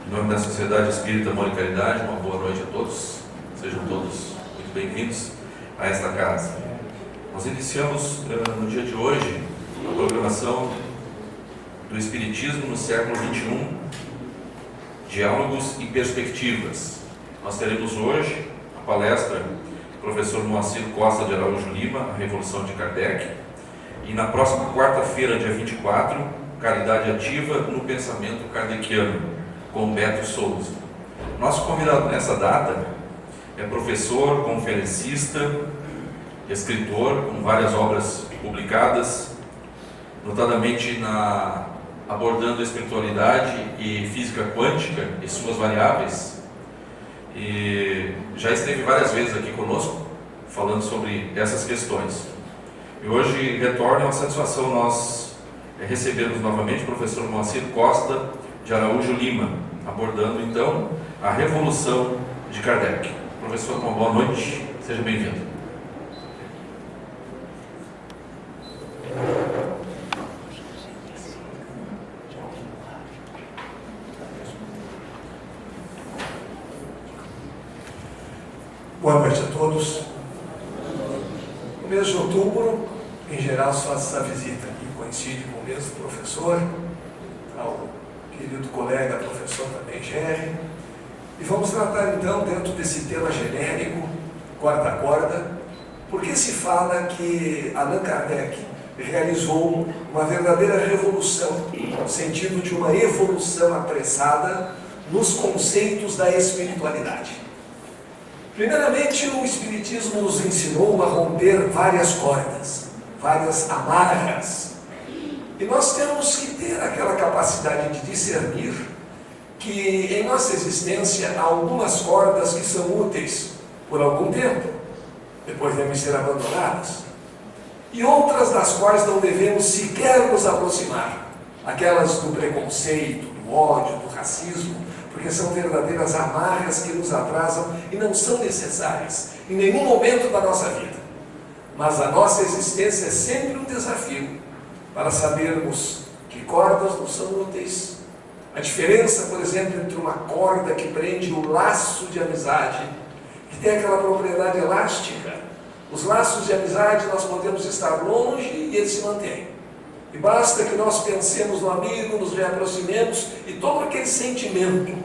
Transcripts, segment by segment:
Em nome da Sociedade Espírita Amor e Caridade, uma boa noite a todos. Sejam todos muito bem-vindos a esta casa. Nós iniciamos no dia de hoje a programação do Espiritismo no século XXI, Diálogos e Perspectivas. Nós teremos hoje a palestra do professor Moacir Costa de Araújo Lima, A Revolução de Kardec, e na próxima quarta-feira, dia 24, Caridade Ativa no Pensamento Kardeciano, com Beto Souza. Nosso convidado nessa data é professor, conferencista, escritor, com várias obras publicadas, notadamente abordando a espiritualidade e física quântica e suas variáveis, e já esteve várias vezes aqui conosco, falando sobre essas questões. E hoje retorna uma satisfação nós recebermos novamente o professor Moacir Costa de Araújo Lima, abordando então a Revolução de Kardec. Professor, uma boa noite, seja bem-vindo. Boa noite a todos. No mês de outubro, em geral, se faz essa visita aqui, coincide com o mês do professor, ao querido colega professor também, Gerry, e vamos tratar então, dentro desse tema genérico, quarta corda, porque se fala que Allan Kardec realizou uma verdadeira revolução, no sentido de uma evolução apressada nos conceitos da espiritualidade. Primeiramente, o Espiritismo nos ensinou a romper várias cordas, várias amarras. E nós temos que ter aquela capacidade de discernir que em nossa existência há algumas cordas que são úteis por algum tempo, depois devem ser abandonadas, e outras das quais não devemos sequer nos aproximar, aquelas do preconceito, do ódio, do racismo, porque são verdadeiras amarras que nos atrasam e não são necessárias em nenhum momento da nossa vida. Mas a nossa existência é sempre um desafio para sabermos que cordas não são úteis. A diferença, por exemplo, entre uma corda que prende o laço de amizade, que tem aquela propriedade elástica. Os laços de amizade nós podemos estar longe e eles se mantêm. E basta que nós pensemos no amigo, nos reaproximemos e todo aquele sentimento,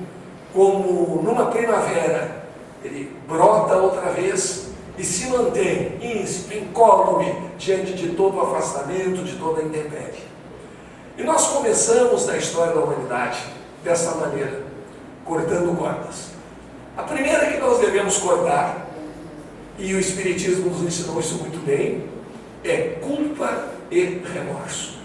como numa primavera, ele brota outra vez e se mantém incólume diante de todo o afastamento, de toda a intempérie. E nós começamos na história da humanidade dessa maneira, cortando cordas. A primeira que nós devemos cortar, e o Espiritismo nos ensinou isso muito bem, é culpa e remorso.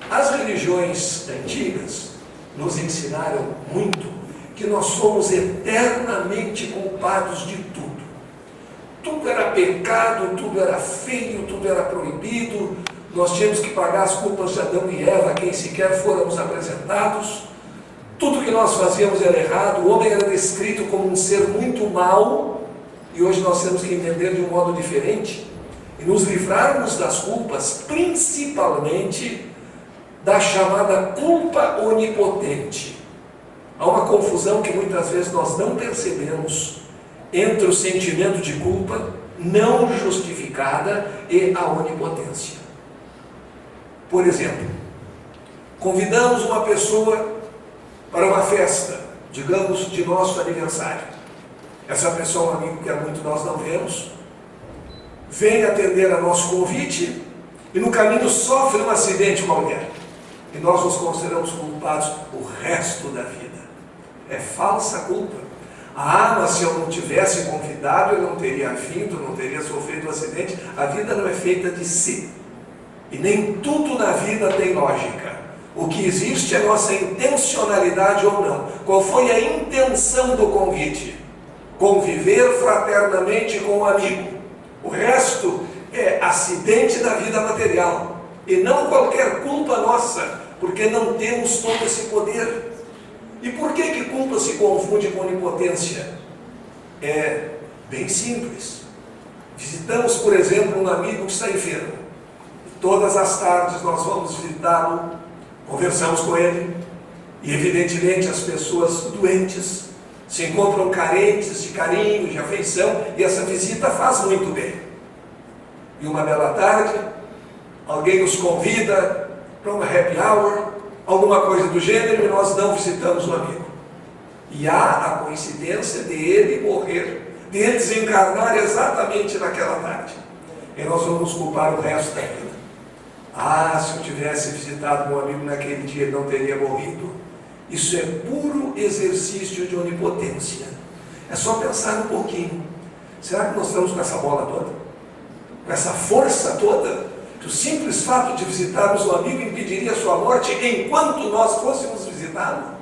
As religiões antigas nos ensinaram muito que nós somos eternamente culpados de tudo. Tudo era pecado, tudo era feio, tudo era proibido. Nós tínhamos que pagar as culpas de Adão e Eva, a quem sequer fôramos apresentados. Tudo que nós fazíamos era errado. O homem era descrito como um ser muito mau, e hoje nós temos que entender de um modo diferente e nos livrarmos das culpas, principalmente da chamada culpa onipotente. Há uma confusão que muitas vezes nós não percebemos entre o sentimento de culpa não justificada e a onipotência. Por exemplo, convidamos uma pessoa para uma festa, digamos, de nosso aniversário. Essa pessoa é um amigo que há muito nós não vemos, vem atender a nosso convite e no caminho sofre um acidente qualquer. E nós nos consideramos culpados o resto da vida. É falsa culpa. Mas se eu não tivesse convidado, eu não teria vindo, não teria sofrido um acidente. A vida não é feita de si. E nem tudo na vida tem lógica. O que existe é a nossa intencionalidade ou não. Qual foi a intenção do convite? Conviver fraternamente com um amigo. O resto é acidente da vida material. E não qualquer culpa nossa, porque não temos todo esse poder. E por que culpa se confunde com onipotência? É bem simples. Visitamos, por exemplo, um amigo que está enfermo. Todas as tardes nós vamos visitá-lo, conversamos com ele, E evidentemente as pessoas doentes se encontram carentes de carinho, de afeição, e essa visita faz muito bem. E uma bela tarde, alguém nos convida para uma happy hour, alguma coisa do gênero, e nós não visitamos o amigo. E há a coincidência de ele morrer, de ele desencarnar exatamente naquela tarde. E nós vamos culpar o resto da vida. Ah, se eu tivesse visitado meu amigo naquele dia, ele não teria morrido. Isso é puro exercício de onipotência. É só pensar um pouquinho. Será que nós estamos com essa bola toda? Com essa força toda? Que o simples fato de visitarmos o amigo impediria a sua morte enquanto nós fôssemos visitá-lo?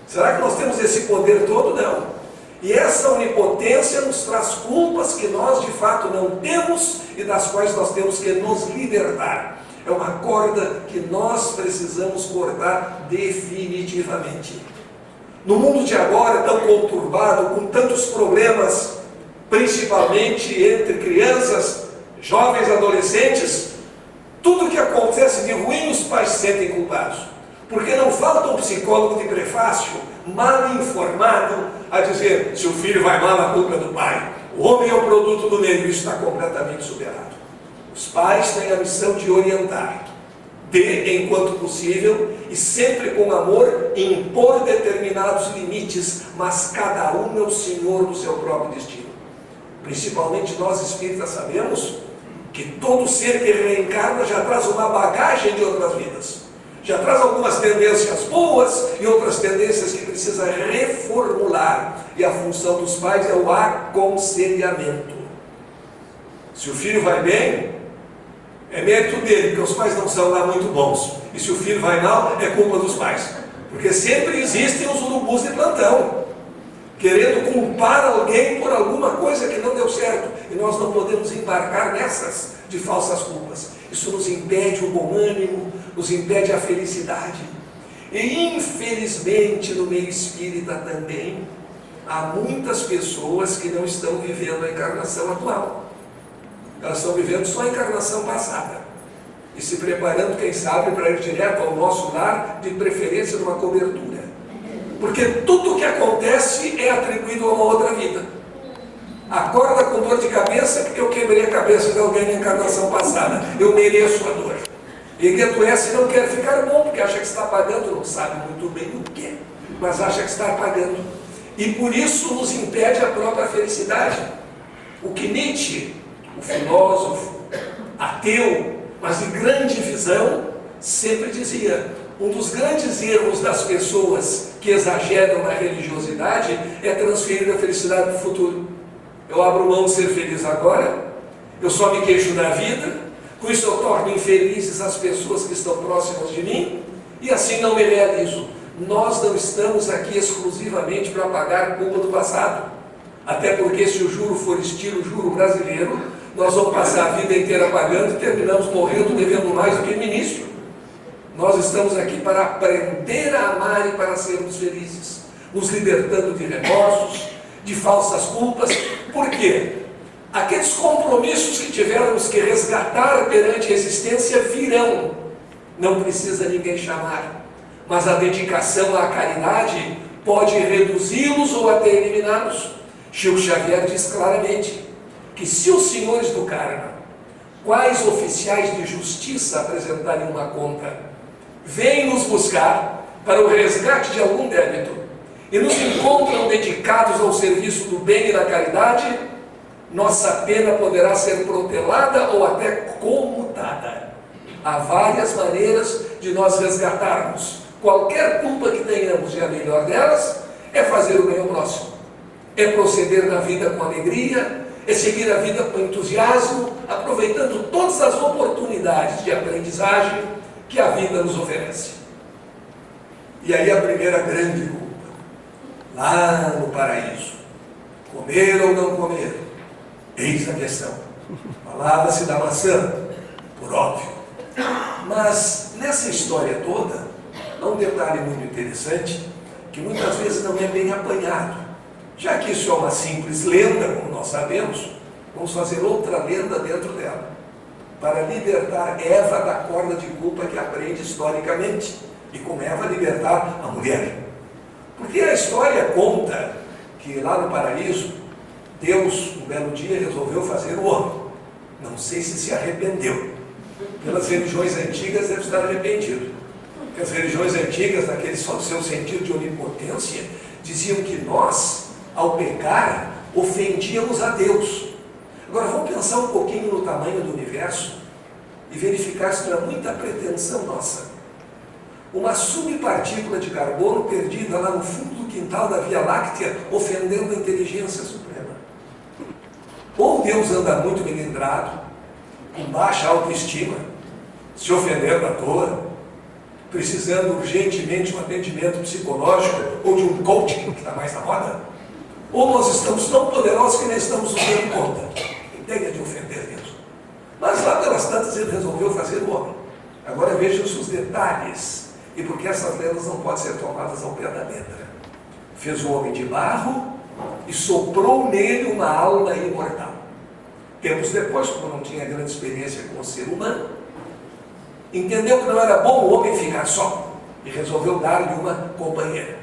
Será que nós temos esse poder todo? Não. E essa onipotência nos traz culpas que nós de fato não temos e das quais nós temos que nos libertar. É uma corda que nós precisamos cortar definitivamente. No mundo de agora, tão conturbado, com tantos problemas, principalmente entre crianças, jovens, adolescentes, tudo que acontece de ruim os pais se sentem culpados. Porque não falta um psicólogo de prefácio, mal informado, a dizer: se o filho vai mal, a culpa é do pai. O homem é o produto do meio. Isso está completamente superado. Os pais têm a missão de orientar, enquanto possível, e sempre com amor, impor determinados limites, mas cada um é o senhor do seu próprio destino. Principalmente nós espíritas sabemos que todo ser que reencarna já traz uma bagagem de outras vidas. Já traz algumas tendências boas e outras tendências que precisa reformular. E a função dos pais é o aconselhamento. Se o filho vai bem, é mérito dele, porque os pais não são lá muito bons. E se o filho vai mal, é culpa dos pais. Porque sempre existem os urubus de plantão, querendo culpar alguém por alguma coisa que não deu certo. E nós não podemos embarcar nessas de falsas culpas. Isso nos impede o bom ânimo, nos impede a felicidade. E infelizmente no meio espírita também há muitas pessoas que não estão vivendo a encarnação atual. Elas estão vivendo só a encarnação passada e se preparando, quem sabe, para ir direto ao nosso lar, de preferência numa cobertura. Porque tudo o que acontece é atribuído a uma outra vida. Acorda com dor de cabeça porque eu quebrei a cabeça de alguém na encarnação passada. Eu mereço a dor. Ele adoece e não quer ficar bom, porque acha que está pagando, não sabe muito bem o que, mas acha que está pagando. E por isso nos impede a própria felicidade. O que Nietzsche, o filósofo, ateu, mas de grande visão, sempre dizia: um dos grandes erros das pessoas que exageram na religiosidade é transferir a felicidade para o futuro. Eu abro mão de ser feliz agora, eu só me queixo da vida, com isso eu torno infelizes as pessoas que estão próximas de mim, e assim não me realizo. Nós não estamos aqui exclusivamente para pagar a culpa do passado, até porque se o juro for estilo juro brasileiro, nós vamos passar a vida inteira pagando e terminamos morrendo devendo mais do que no início. Nós estamos aqui para aprender a amar e para sermos felizes, nos libertando de remorsos, de falsas culpas. Por quê? Aqueles compromissos que tivermos que resgatar perante a existência virão. Não precisa ninguém chamar, mas a dedicação à caridade pode reduzi-los ou até eliminá-los. Chico Xavier diz claramente que se os senhores do karma, quais oficiais de justiça apresentarem uma conta, vêm nos buscar para o resgate de algum débito e nos encontram dedicados ao serviço do bem e da caridade, nossa pena poderá ser protelada ou até comutada. Há várias maneiras de nós resgatarmos qualquer culpa que tenhamos, e a melhor delas é fazer o bem ao próximo, é proceder na vida com alegria, é seguir a vida com entusiasmo, aproveitando todas as oportunidades de aprendizagem que a vida nos oferece. E aí a primeira grande culpa, lá no paraíso: comer ou não comer? Eis a questão. Falava-se da maçã, por óbvio. Mas nessa história toda, há um detalhe muito interessante, que muitas vezes não é bem apanhado. Já que isso é uma simples lenda, como nós sabemos, vamos fazer outra lenda dentro dela, para libertar Eva da corda de culpa que aprende historicamente, e com Eva libertar a mulher. Porque a história conta que lá no paraíso, Deus, um belo dia, resolveu fazer o homem. Não sei se arrependeu. Pelas religiões antigas deve estar arrependido. Porque as religiões antigas, naquele seu sentido de onipotência, diziam que nós, ao pecar, ofendíamos a Deus. Agora vamos pensar um pouquinho no tamanho do universo e verificar se não é muita pretensão nossa. Uma subpartícula de carbono perdida lá no fundo do quintal da Via Láctea, ofendendo a inteligência suprema. Ou Deus anda muito melindrado, com baixa autoestima, se ofendendo à toa, precisando urgentemente de um atendimento psicológico ou de um coaching, que está mais na moda, ou nós estamos tão poderosos que nem estamos nos dando conta. Ideia de ofender Deus. Mas lá pelas tantas ele resolveu fazer o homem. Agora vejam os detalhes, e porque essas lendas não podem ser tomadas ao pé da letra. Fez o homem de barro e soprou nele uma alma imortal. Tempos depois, como não tinha grande experiência com o ser humano, entendeu que não era bom o homem ficar só e resolveu dar-lhe uma companheira.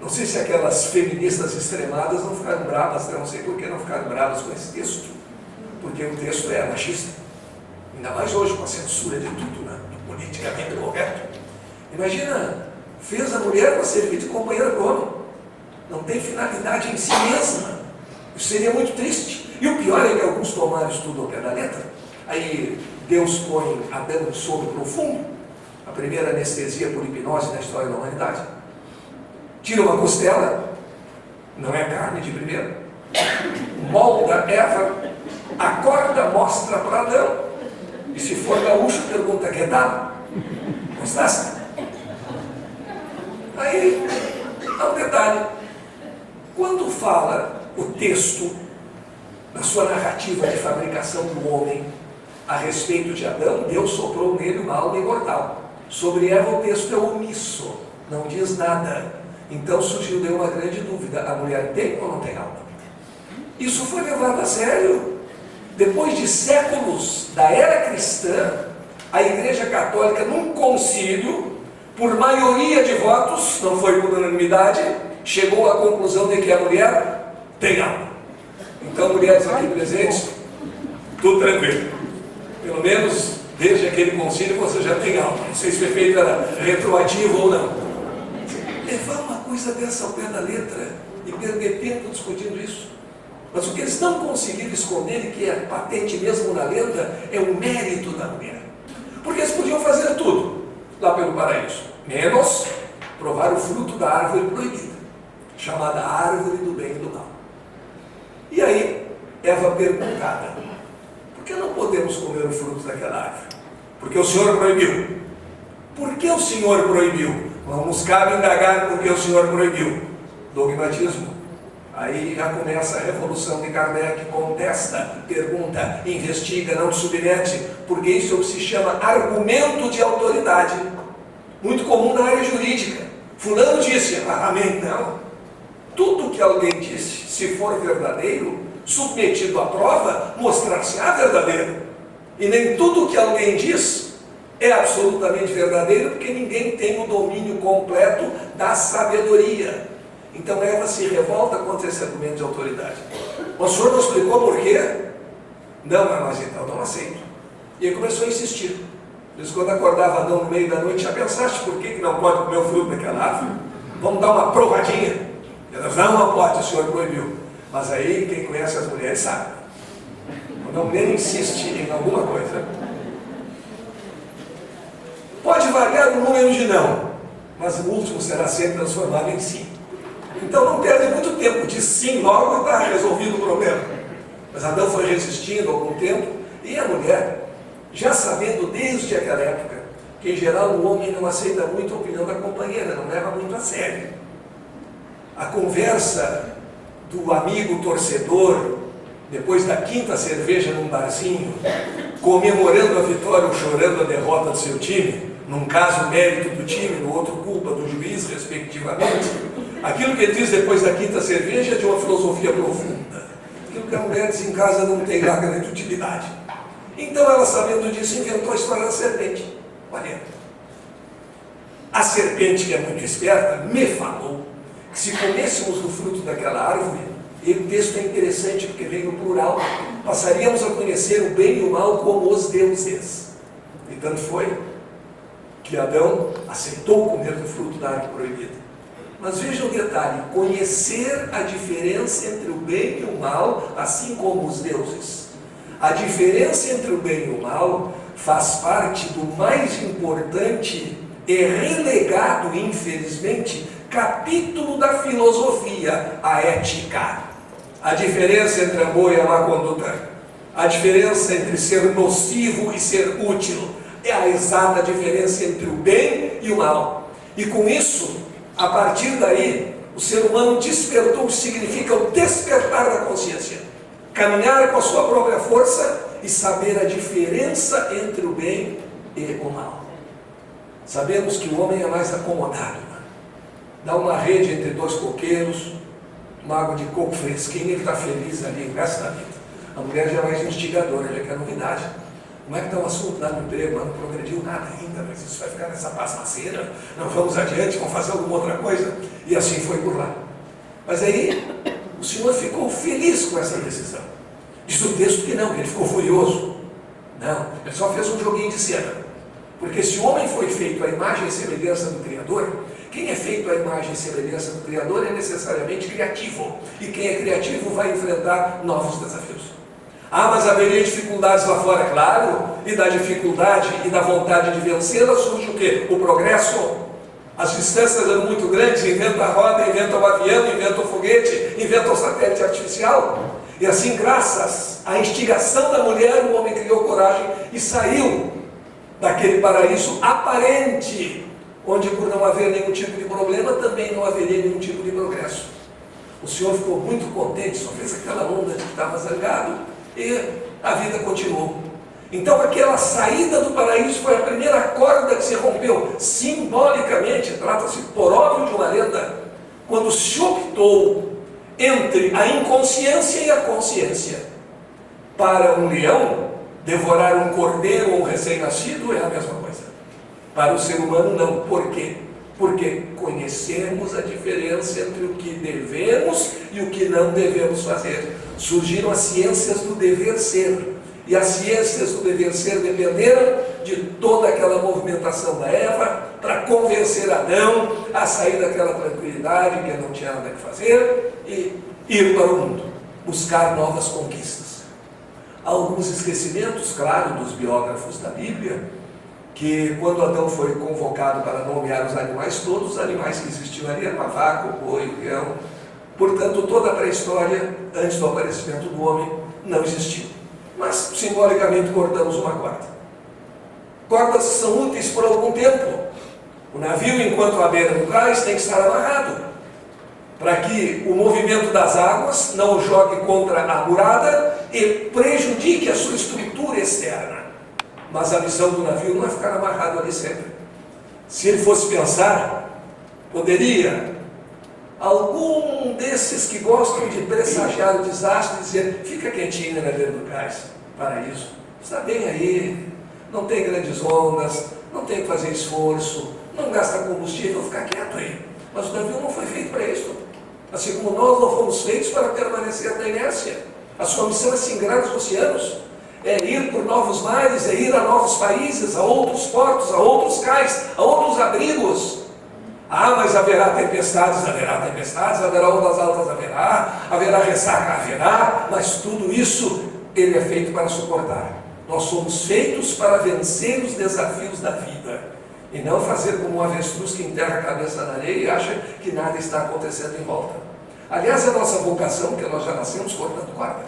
Não sei se aquelas feministas extremadas não ficaram bravas, não sei por que não ficaram bravas com esse texto, porque o texto é machista, ainda mais hoje com a censura de tudo, né? Politicamente correto. Imagina, fez a mulher para servir de companheira do homem, não tem finalidade em si mesma. Isso seria muito triste. E o pior é que alguns tomaram isso tudo ao pé da letra. Aí Deus põe Adão em sono profundo, a primeira anestesia por hipnose na história da humanidade. Tira uma costela, não é carne de primeira, molda Eva, acorda, mostra para Adão, e se for gaúcho, pergunta: que tal? Gostaste? Aí, há um detalhe. Quando fala o texto, na sua narrativa de fabricação do homem, a respeito de Adão, Deus soprou nele uma alma imortal. Sobre Eva o texto é omisso, não diz nada. Então surgiu uma grande dúvida: a mulher tem ou não tem alma? Isso foi levado a sério. Depois de séculos da era cristã, a Igreja Católica, num concílio, por maioria de votos, não foi por unanimidade, chegou à conclusão de que a mulher tem alma. Então, mulheres aqui presentes, tudo tranquilo. Pelo menos, desde aquele concílio, você já tem alma. Não sei se o efeito era retroativo ou não. Levar uma coisa dessa ao pé da letra e perder tempo discutindo isso. Mas o que eles não conseguiram esconder, e que é patente mesmo na lenda, é o mérito da mulher. Porque eles podiam fazer tudo lá pelo paraíso, menos provar o fruto da árvore proibida, chamada árvore do bem e do mal. E aí, Eva perguntada: por que não podemos comer o fruto daquela árvore? Porque o Senhor proibiu. Por que o Senhor proibiu? Não nos cabe indagar porque o Senhor proibiu. Dogmatismo. Aí já começa a revolução de Kardec, contesta, pergunta, investiga, não submete, porque isso é o que se chama argumento de autoridade, muito comum na área jurídica. Fulano disse, amém, não. Tudo que alguém disse, se for verdadeiro, submetido à prova, mostrar-se-á verdadeiro. E nem tudo que alguém diz é absolutamente verdadeiro, porque ninguém tem o domínio completo da sabedoria. Então Eva se revolta contra esse argumento de autoridade. O senhor não explicou por quê? Não, mas então não aceito. E ele começou a insistir. Diz, quando acordava Adão no meio da noite, já pensaste por que não pode comer o fruto daquela árvore? Vamos dar uma provadinha. Elas não pode, o senhor proibiu. Mas aí quem conhece as mulheres sabe. Quando a mulher insiste em alguma coisa, pode variar o número de não, mas o último será sempre transformado em sim. Então não perde muito tempo, diz sim logo e está resolvido o problema. Mas Adão foi resistindo algum tempo, e a mulher, já sabendo desde aquela época que em geral o homem não aceita muito a opinião da companheira, não leva muito a sério. A conversa do amigo torcedor, depois da quinta cerveja num barzinho, comemorando a vitória ou chorando a derrota do seu time, num caso mérito do time, no outro culpa do juiz, respectivamente. Aquilo que ele diz depois da quinta cerveja é de uma filosofia profunda. Aquilo que a mulher diz em casa não tem lá grande utilidade. Então ela, sabendo disso, inventou a história da serpente. Olha, A serpente, que é muito esperta, me falou que se comêssemos do fruto daquela árvore, e o texto é interessante porque vem no plural, passaríamos a conhecer o bem e o mal como os deuses. E tanto foi que Adão aceitou comer do fruto da árvore proibida. Mas veja o detalhe: conhecer a diferença entre o bem e o mal, assim como os deuses. A diferença entre o bem e o mal faz parte do mais importante e relegado, infelizmente, capítulo da filosofia, a ética. A diferença entre a boa e a má conduta, a diferença entre ser nocivo e ser útil, é a exata diferença entre o bem e o mal. E com isso, a partir daí, o ser humano despertou o que significa o despertar da consciência. Caminhar com a sua própria força e saber a diferença entre o bem e o mal. Sabemos que o homem é mais acomodado. Dá uma rede entre dois coqueiros, uma água de coco fresquinha, ele está feliz ali o resto da vida. A mulher já é mais instigadora, já quer novidade. Como é que está o assunto lá no emprego? Não progrediu nada ainda, mas isso vai ficar nessa pasmaceira. Não, vamos adiante, vamos fazer alguma outra coisa. E assim foi por lá. Mas aí, o Senhor ficou feliz com essa decisão. Diz o texto que não, que ele ficou furioso. Não, ele só fez um joguinho de cena. Porque se o homem foi feito à imagem e semelhança do Criador, quem é feito à imagem e semelhança do Criador é necessariamente criativo. E quem é criativo vai enfrentar novos desafios. Ah, mas haveria dificuldades lá fora, claro. E da dificuldade e da vontade de vencê-la surge o quê? O progresso. As distâncias eram muito grandes, inventa a roda, inventa o avião, inventa o foguete, inventa o satélite artificial. E assim, graças à instigação da mulher, o homem criou coragem e saiu daquele paraíso aparente, onde por não haver nenhum tipo de problema, também não haveria nenhum tipo de progresso. O Senhor ficou muito contente, só fez aquela onda de que estava zangado, e a vida continuou. Então aquela saída do paraíso foi a primeira corda que se rompeu, simbolicamente, trata-se por óbvio de uma lenda, quando se optou entre a inconsciência e a consciência. Para um leão, devorar um cordeiro ou um recém-nascido é a mesma coisa. Para o ser humano não. Por quê? Porque conhecemos a diferença entre o que devemos e o que não devemos fazer. Surgiram as ciências do dever ser. E as ciências do dever ser dependeram de toda aquela movimentação da Eva para convencer Adão a sair daquela tranquilidade que ele não tinha nada que fazer e ir para o mundo, buscar novas conquistas. Há alguns esquecimentos, claro, dos biógrafos da Bíblia, que quando Adão foi convocado para nomear os animais, todos os animais que existiam ali eram vaca, o boi, o leão. Portanto, toda a pré-história, antes do aparecimento do homem, não existiu. Mas, simbolicamente, cortamos uma corda. Cordas são úteis por algum tempo. O navio, enquanto à beira do cais, tem que estar amarrado, para que o movimento das águas não o jogue contra a murada e prejudique a sua estrutura externa. Mas a missão do navio não é ficar amarrado ali sempre. Se ele fosse pensar, poderia algum desses que gostam de pressagiar o desastre dizer: fica quietinho na beira do cais, paraíso, está bem aí, não tem grandes ondas, não tem que fazer esforço, não gasta combustível, fica quieto aí. Mas o navio não foi feito para isso. Assim como nós não fomos feitos para permanecer na inércia. A sua missão é singrar os oceanos, é ir por novos mares, é ir a novos países, a outros portos, a outros cais, a outros abrigos. Ah, mas haverá tempestades, haverá ondas altas, haverá ressaca, haverá, mas tudo isso ele é feito para suportar. Nós somos feitos para vencer os desafios da vida e não fazer como um avestruz que enterra a cabeça na areia e acha que nada está acontecendo em volta. Aliás, a nossa vocação, que nós já nascemos cortando corda,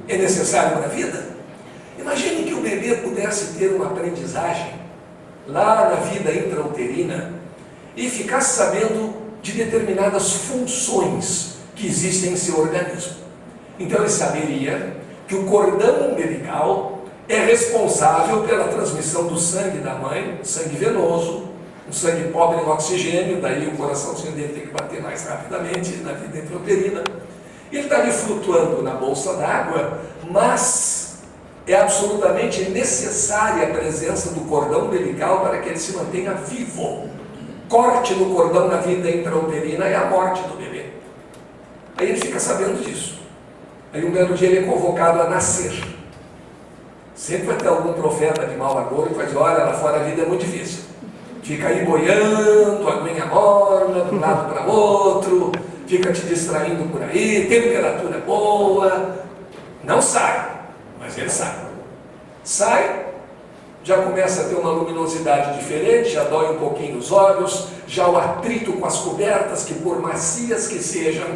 é necessário na vida. Imagine que o bebê pudesse ter uma aprendizagem lá na vida intrauterina e ficasse sabendo de determinadas funções que existem em seu organismo. Então ele saberia que o cordão umbilical é responsável pela transmissão do sangue da mãe, sangue venoso, um sangue pobre em oxigênio, daí o coraçãozinho dele tem que bater mais rapidamente na vida intrauterina. Ele está ali flutuando na bolsa d'água, mas é absolutamente necessária a presença do cordão umbilical para que ele se mantenha vivo. corte no cordão na vida intrauterina é a morte do bebê. Aí ele fica sabendo disso. Aí um belo dia ele é convocado a nascer. Sempre vai ter algum profeta de mau agouro que vai dizer: olha, lá fora a vida é muito difícil. Fica aí boiando, aguinha morna, de um lado para o outro, fica te distraindo por aí, temperatura boa. Não sai, mas ele sai. Sai, já começa a ter uma luminosidade diferente, já dói um pouquinho os olhos, já o atrito com as cobertas, que por macias que sejam,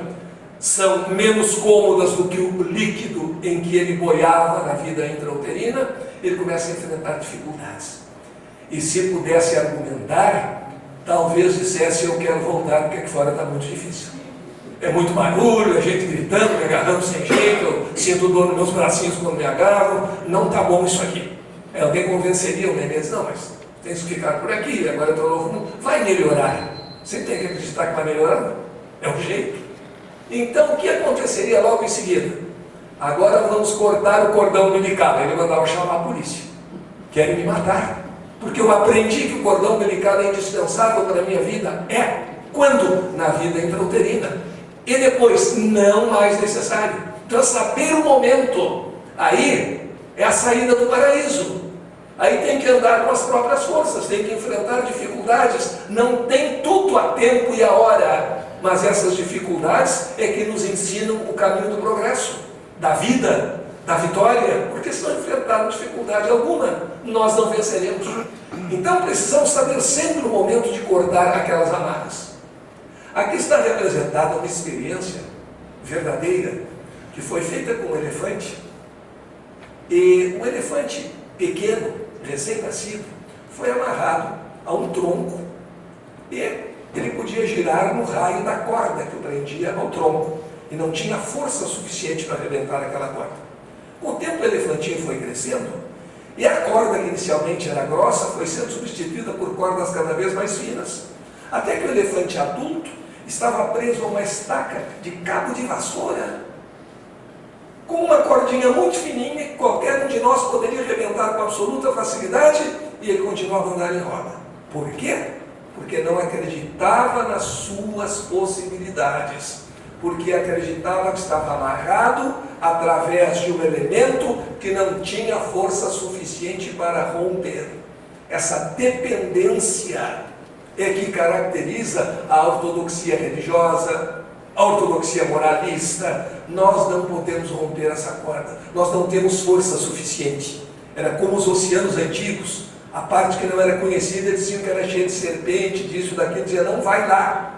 são menos cômodas do que o líquido em que ele boiava na vida intrauterina, ele começa a enfrentar dificuldades. E se pudesse argumentar, talvez dissesse: eu quero voltar porque aqui fora está muito difícil. É muito barulho, a gente gritando, me agarrando sem jeito, eu sinto dor nos meus bracinhos quando me agarro, não está bom isso aqui. Aí alguém convenceria o neném, diz: não, mas tem que ficar por aqui, agora eu estou novo, vai melhorar. Você tem que acreditar que vai melhorar, é um jeito. Então o que aconteceria logo em seguida? Agora vamos cortar o cordão umbilical. Ele mandava chamar a polícia. Querem me matar, porque eu aprendi que o cordão umbilical é indispensável para a minha vida. É, quando? Na vida intrauterina. E depois, não mais necessário. Então saber o momento, aí é a saída do paraíso. Aí tem que andar com as próprias forças, tem que enfrentar dificuldades. Não tem tudo a tempo e a hora, mas essas dificuldades é que nos ensinam o caminho do progresso, da vida, da vitória, porque se não enfrentarmos dificuldade alguma, nós não venceremos. Então precisamos saber sempre o momento de cortar aquelas amarras. Aqui está representada uma experiência verdadeira que foi feita com um elefante. E um elefante pequeno, recém-nascido, foi amarrado a um tronco e ele podia girar no raio da corda que o prendia ao tronco e não tinha força suficiente para arrebentar aquela corda. Com o tempo o elefantinho foi crescendo e a corda que inicialmente era grossa foi sendo substituída por cordas cada vez mais finas, até que o elefante adulto estava preso a uma estaca de cabo de vassoura com uma cordinha muito fininha que qualquer um de nós poderia arrebentar com absoluta facilidade, e ele continuava a andar em roda. Por quê? Porque não acreditava nas suas possibilidades, porque acreditava que estava amarrado através de um elemento que não tinha força suficiente para romper. Essa dependência é que caracteriza a ortodoxia religiosa, a ortodoxia moralista. Nós não podemos romper essa corda, nós não temos força suficiente. Era como os oceanos antigos, a parte que não era conhecida diziam que era cheia de serpente, disso, daquilo, dizia: não vai lá.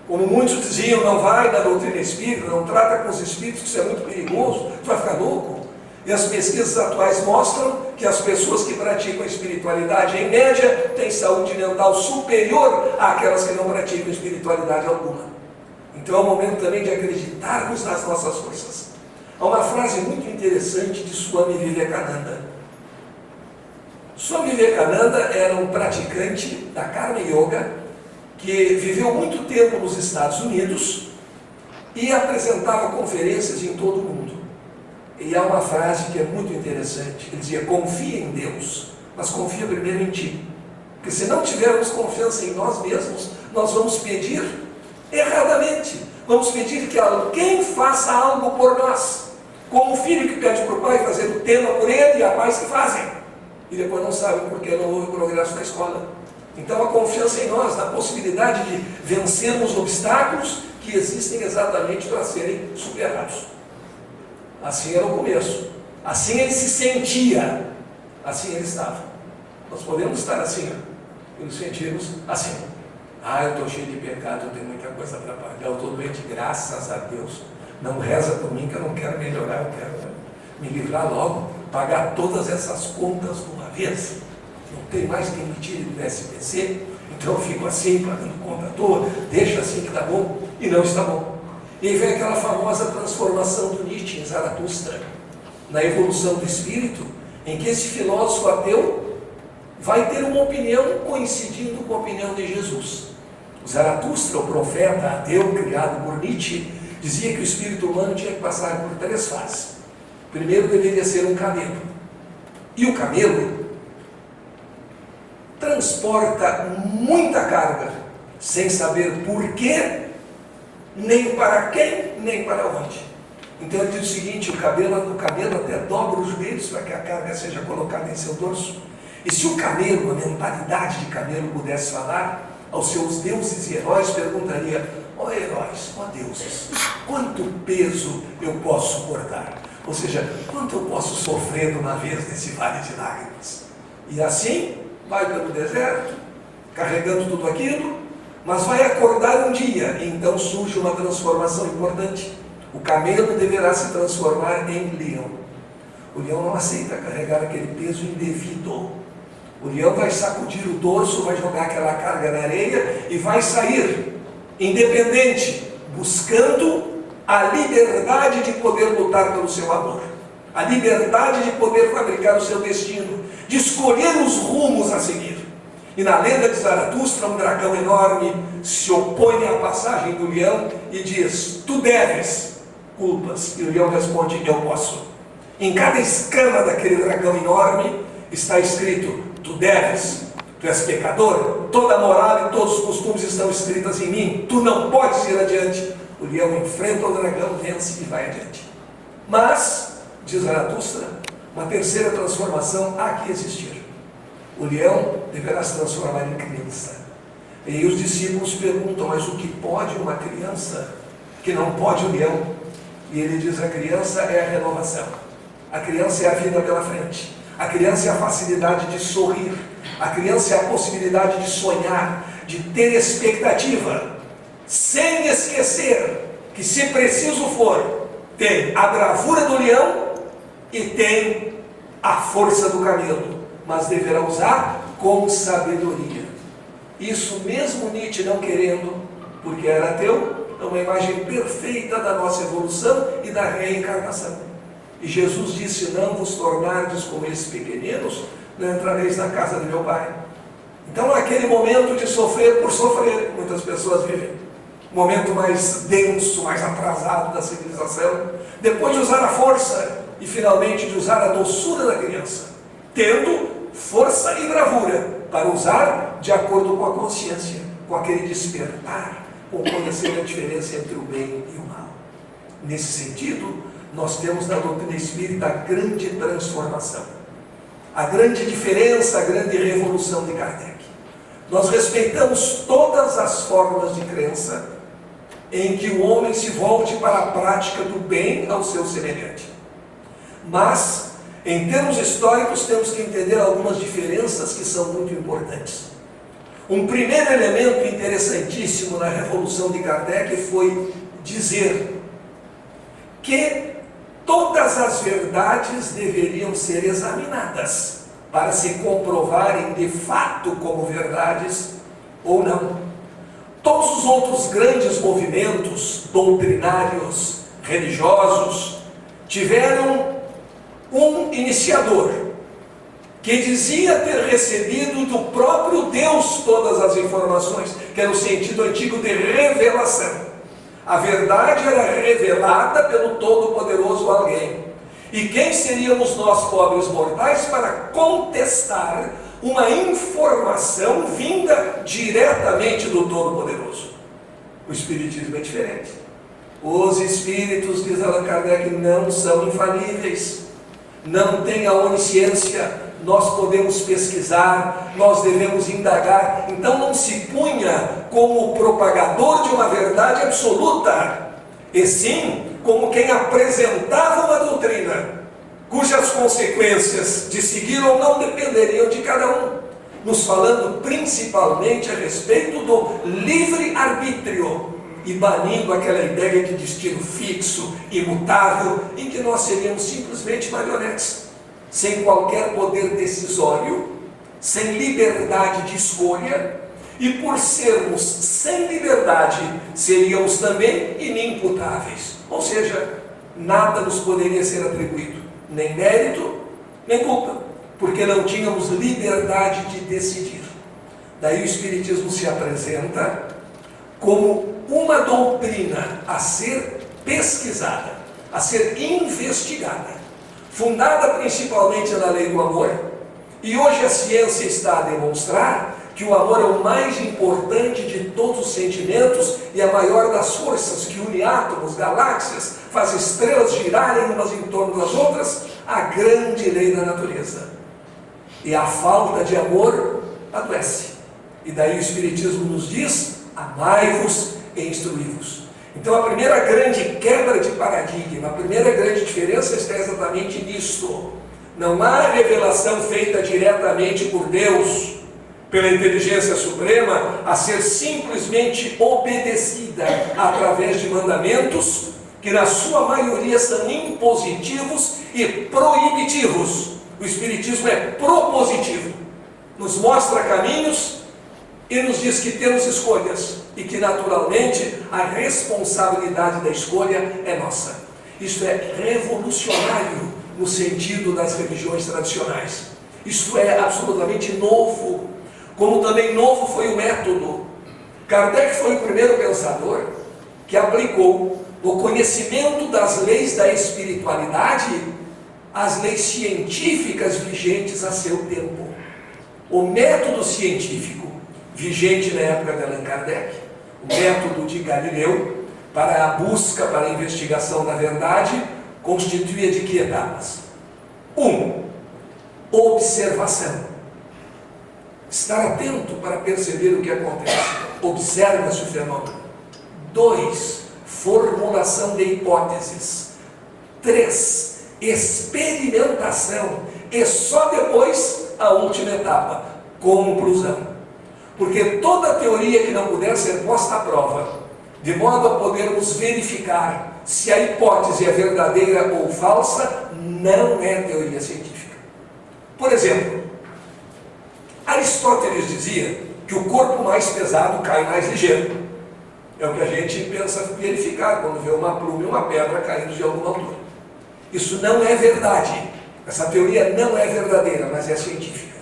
Como muitos diziam: não vai na doutrina espírita, não trata com os espíritos, que isso é muito perigoso, tu vai ficar louco. E as pesquisas atuais mostram que as pessoas que praticam a espiritualidade, em média, têm saúde mental superior àquelas que não praticam espiritualidade alguma. Então é o momento também de acreditarmos nas nossas forças. Há uma frase muito interessante de Swami Vivekananda. Swami Vivekananda era um praticante da Karma Yoga que viveu muito tempo nos Estados Unidos e apresentava conferências em todo o mundo. E há uma frase que é muito interessante. Ele dizia: confia em Deus, mas confia primeiro em ti. Porque se não tivermos confiança em nós mesmos, nós vamos pedir erradamente. Vamos pedir que alguém faça algo por nós, como o filho que pede para o pai fazer o tema por ele, e há pais que fazem, e depois não sabem porque não houve progresso na escola. Então a confiança em nós, na possibilidade de vencermos obstáculos que existem exatamente para serem superados. Assim era o começo, assim ele se sentia, assim ele estava. Nós podemos estar assim, e nos sentirmos assim: ah, eu estou cheio de pecado, eu tenho muita coisa para pagar, eu estou doente, graças a Deus. Não reza por mim que eu não quero melhorar, eu quero me livrar logo, pagar todas essas contas de uma vez. Não tem mais quem me tire do SPC, então eu fico assim, pagando conta à toa, deixa assim que está bom, e não está bom. E aí vem aquela famosa transformação do Nietzsche em Zaratustra, na evolução do espírito, em que esse filósofo ateu vai ter uma opinião coincidindo com a opinião de Jesus. O Zaratustra, o profeta ateu criado por Nietzsche, dizia que o espírito humano tinha que passar por 3 fases. Primeiro deveria ser um camelo. E o camelo transporta muita carga, sem saber por quê, nem para quem, nem para onde. Então ele diz o seguinte: o camelo até dobra os joelhos para que a carga seja colocada em seu dorso. E se o camelo, a mentalidade de camelo, pudesse falar, aos seus deuses e heróis perguntaria: ó heróis, ó deuses, quanto peso eu posso suportar? Ou seja, quanto eu posso sofrer de uma vez nesse vale de lágrimas? E assim vai pelo deserto, carregando tudo aquilo, mas vai acordar um dia, e então surge uma transformação importante. O camelo deverá se transformar em leão. O leão não aceita carregar aquele peso indevido. O leão vai sacudir o dorso, vai jogar aquela carga na areia e vai sair independente, buscando a liberdade de poder lutar pelo seu amor, a liberdade de poder fabricar o seu destino, de escolher os rumos a seguir. E na lenda de Zaratustra, um dragão enorme se opõe à passagem do leão e diz: tu deves culpas. E o leão responde: eu posso. Em cada escama daquele dragão enorme está escrito: tu deves, tu és pecador, toda a moral e todos os costumes estão escritos em mim, tu não podes ir adiante. O leão enfrenta o dragão, vence e vai adiante. Mas, diz Zaratustra, uma terceira transformação há que existir. O leão deverá se transformar em criança. E os discípulos perguntam: mas o que pode uma criança que não pode o leão? E ele diz: a criança é a renovação, a criança é a vida pela frente, a criança é a facilidade de sorrir, a criança é a possibilidade de sonhar, de ter expectativa, sem esquecer que, se preciso for, tem a bravura do leão e tem a força do camelo, mas deverá usar com sabedoria. Isso mesmo Nietzsche não querendo, porque era ateu, é uma imagem perfeita da nossa evolução e da reencarnação. E Jesus disse: não vos tornardes como esses pequeninos, não entrareis na casa de meu Pai. Então, naquele momento de sofrer por sofrer, muitas pessoas vivem, momento mais denso, mais atrasado da civilização, depois de usar a força e finalmente de usar a doçura da criança, tendo força e bravura para usar de acordo com a consciência, com aquele despertar, com conhecer a diferença entre o bem e o mal. Nesse sentido, nós temos na doutrina espírita a grande transformação, a grande diferença, a grande revolução de Kardec. Nós respeitamos todas as formas de crença em que o homem se volte para a prática do bem ao seu semelhante. Mas, em termos históricos, temos que entender algumas diferenças que são muito importantes. Um primeiro elemento interessantíssimo na revolução de Kardec foi dizer que todas as verdades deveriam ser examinadas para se comprovarem de fato como verdades ou não. Todos os outros grandes movimentos doutrinários, religiosos, tiveram um iniciador que dizia ter recebido do próprio Deus todas as informações, que era o sentido antigo de revelação. A verdade era revelada pelo Todo-Poderoso alguém. E quem seríamos nós, pobres mortais, para contestar uma informação vinda diretamente do Todo-Poderoso? O Espiritismo é diferente. Os Espíritos, diz Allan Kardec, não são infalíveis, não têm a onisciência. Nós podemos pesquisar, nós devemos indagar. Então não se punha como propagador de uma verdade absoluta, e sim como quem apresentava uma doutrina, cujas consequências de seguir ou não dependeriam de cada um, nos falando principalmente a respeito do livre-arbítrio, e banindo aquela ideia de destino fixo, imutável, em que nós seríamos simplesmente marionetes, sem qualquer poder decisório, sem liberdade de escolha, e por sermos sem liberdade, seríamos também inimputáveis. Ou seja, nada nos poderia ser atribuído, nem mérito, nem culpa, porque não tínhamos liberdade de decidir. Daí o Espiritismo se apresenta como uma doutrina a ser pesquisada, a ser investigada, fundada principalmente na lei do amor, E hoje a ciência está a demonstrar que o amor é o mais importante de todos os sentimentos e a maior das forças que une átomos, galáxias, faz estrelas girarem umas em torno das outras, a grande lei da natureza. E a falta de amor adoece. E daí o Espiritismo nos diz: amai-vos e instruí-vos. Então a primeira grande quebra de paradigma, a primeira grande diferença está exatamente nisto. Não há revelação feita diretamente por Deus, pela inteligência suprema, a ser simplesmente obedecida através de mandamentos que na sua maioria são impositivos e proibitivos. O Espiritismo é propositivo, nos mostra caminhos e nos diz que temos escolhas e que naturalmente a responsabilidade da escolha é nossa. Isto é revolucionário no sentido das religiões tradicionais. Isto é absolutamente novo, como também novo foi o método. Kardec foi o primeiro pensador que aplicou o conhecimento das leis da espiritualidade às leis científicas vigentes a seu tempo. O método científico vigente na época de Allan Kardec, o método de Galileu, para a busca, para a investigação da verdade, constituía de que etapas? 1. Observação. Estar atento para perceber o que acontece. Observa-se o fenômeno. 2. Formulação de hipóteses. 3. Experimentação. E só depois a última etapa, conclusão. Porque toda teoria que não puder ser posta à prova, de modo a podermos verificar se a hipótese é verdadeira ou falsa, não é teoria científica. Por exemplo, Aristóteles dizia que o corpo mais pesado cai mais ligeiro. É o que a gente pensa verificar quando vê uma pluma e uma pedra caindo de alguma altura. Isso não é verdade. Essa teoria não é verdadeira, mas é científica.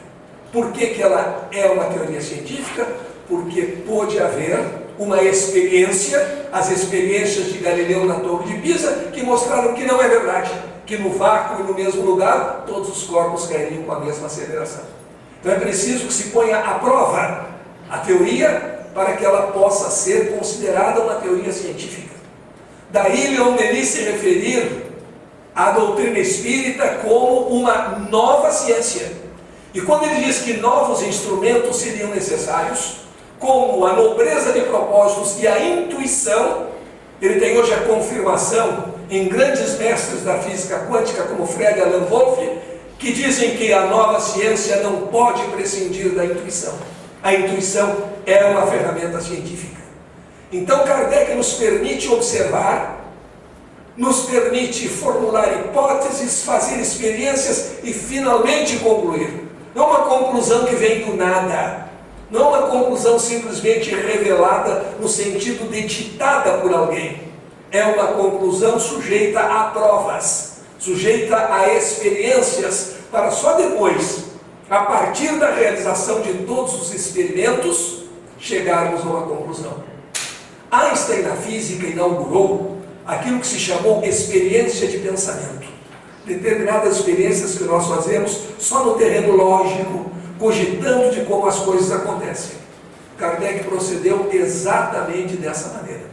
Por que que ela é uma teoria científica? Porque pôde haver uma experiência, as experiências de Galileu na Torre de Pisa, que mostraram que não é verdade, que no vácuo e no mesmo lugar, todos os corpos cairiam com a mesma aceleração. Então é preciso que se ponha à prova a teoria para que ela possa ser considerada uma teoria científica. Daí Leon Denis se referir à doutrina espírita como uma nova ciência. E quando ele diz que novos instrumentos seriam necessários, como a nobreza de propósitos e a intuição, ele tem hoje a confirmação em grandes mestres da física quântica como Fred Alan Wolff, que dizem que a nova ciência não pode prescindir da intuição. A intuição é uma ferramenta científica. Então Kardec nos permite observar, nos permite formular hipóteses, fazer experiências e finalmente concluir. Não é uma conclusão que vem do nada, não é uma conclusão simplesmente revelada no sentido de ditada por alguém. É uma conclusão sujeita a provas, sujeita a experiências, para só depois, a partir da realização de todos os experimentos, chegarmos a uma conclusão. Einstein, na física, inaugurou aquilo que se chamou experiência de pensamento. Determinadas experiências que nós fazemos só no terreno lógico, cogitando de como as coisas acontecem. Kardec procedeu exatamente dessa maneira.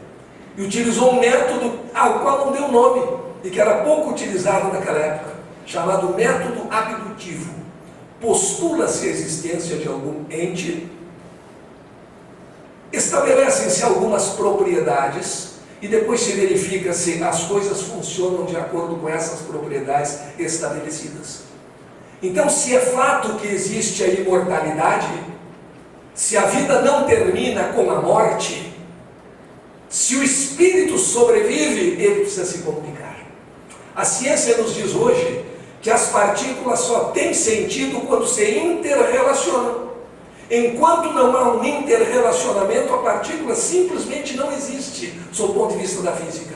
E utilizou um método ao qual não deu nome, e que era pouco utilizado naquela época, chamado método abdutivo. Postula-se a existência de algum ente, estabelecem-se algumas propriedades, e depois se verifica se as coisas funcionam de acordo com essas propriedades estabelecidas. Então, se é fato que existe a imortalidade, se a vida não termina com a morte, se o espírito sobrevive, ele precisa se comunicar. A ciência nos diz hoje que as partículas só têm sentido quando se interrelacionam. Enquanto não há um interrelacionamento, a partícula simplesmente não existe, sob o ponto de vista da física.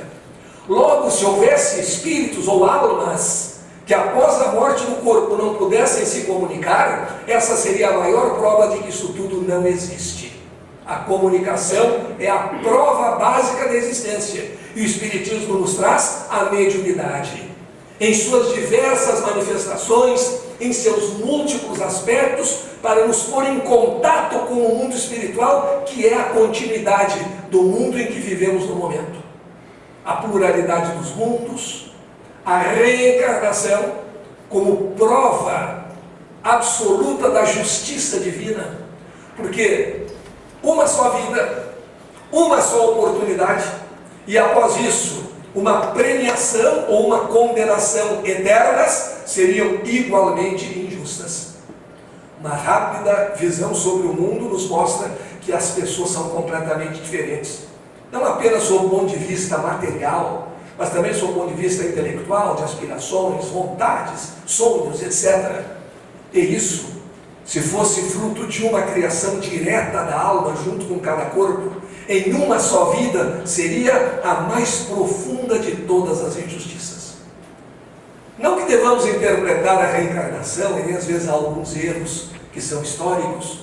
Logo, se houvesse espíritos ou almas que após a morte do corpo não pudessem se comunicar, essa seria a maior prova de que isso tudo não existe. A comunicação é a prova básica da existência. E o Espiritismo nos traz a mediunidade. em suas diversas manifestações, em seus múltiplos aspectos, para nos pôr em contato com o mundo espiritual, que é a continuidade do mundo em que vivemos no momento. A pluralidade dos mundos, a reencarnação como prova absoluta da justiça divina, porque uma só vida, uma só oportunidade, e após isso, uma premiação ou uma condenação eternas seriam igualmente injustas. Uma rápida visão sobre o mundo nos mostra que as pessoas são completamente diferentes. Não apenas sob o ponto de vista material, mas também sob o ponto de vista intelectual, de aspirações, vontades, sonhos, etc. E isso, se fosse fruto de uma criação direta da alma junto com cada corpo, em uma só vida, seria a mais profunda de todas as injustiças. Não que devamos interpretar a reencarnação, e às vezes há alguns erros que são históricos,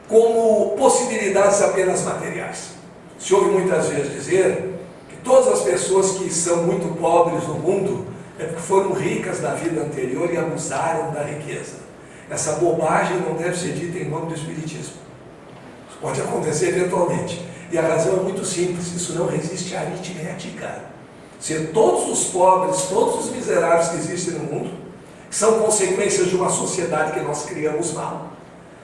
como possibilidades apenas materiais. Se ouve muitas vezes dizer que todas as pessoas que são muito pobres no mundo é porque foram ricas na vida anterior e abusaram da riqueza. Essa bobagem não deve ser dita em nome do Espiritismo. Isso pode acontecer eventualmente. E a razão é muito simples, isso não resiste à aritmética. Se todos os pobres, todos os miseráveis que existem no mundo, são consequências de uma sociedade que nós criamos mal.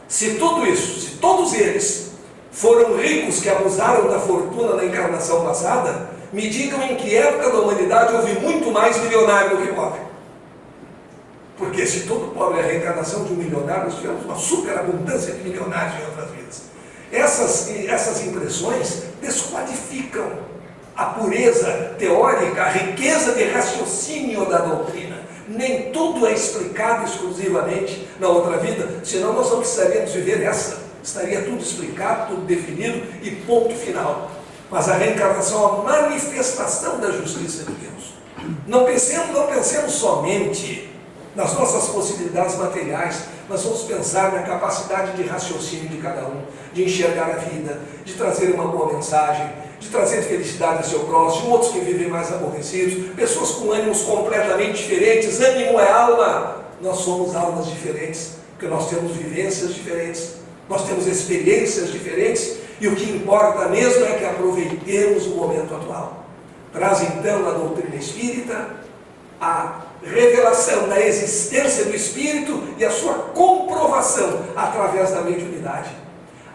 Se tudo isso, se todos eles foram ricos que abusaram da fortuna na encarnação passada, me digam em que época da humanidade houve muito mais milionário do que pobre. Porque se todo pobre é a reencarnação de um milionário, nós tivemos uma superabundância de milionários em outras vidas. Essas impressões desqualificam a pureza teórica, a riqueza de raciocínio da doutrina. Nem tudo é explicado exclusivamente na outra vida, senão nós não precisaríamos viver essa. Estaria tudo explicado, tudo definido e ponto final. Mas a reencarnação é a manifestação da justiça de Deus. Não pensemos somente nas nossas possibilidades materiais, nós vamos pensar na capacidade de raciocínio de cada um, de enxergar a vida, de trazer uma boa mensagem, de trazer felicidade ao seu próximo, outros que vivem mais aborrecidos, pessoas com ânimos completamente diferentes. Ânimo é alma, nós somos almas diferentes, porque nós temos vivências diferentes, nós temos experiências diferentes, e o que importa mesmo é que aproveitemos o momento atual. Traz então a doutrina espírita a revelação da existência do Espírito e a sua comprovação através da mediunidade,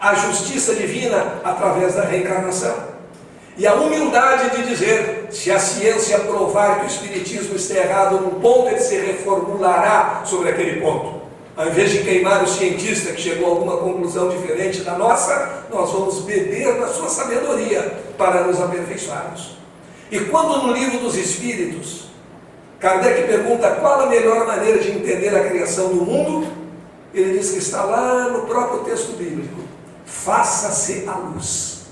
a justiça divina através da reencarnação, e a humildade de dizer: se a ciência provar que o Espiritismo está errado num ponto, ele se reformulará sobre aquele ponto. Ao invés de queimar o cientista que chegou a alguma conclusão diferente da nossa, nós vamos beber da sua sabedoria para nos aperfeiçoarmos. E quando no Livro dos Espíritos Kardec pergunta qual a melhor maneira de entender a criação do mundo, ele diz que está lá no próprio texto bíblico: faça-se a luz.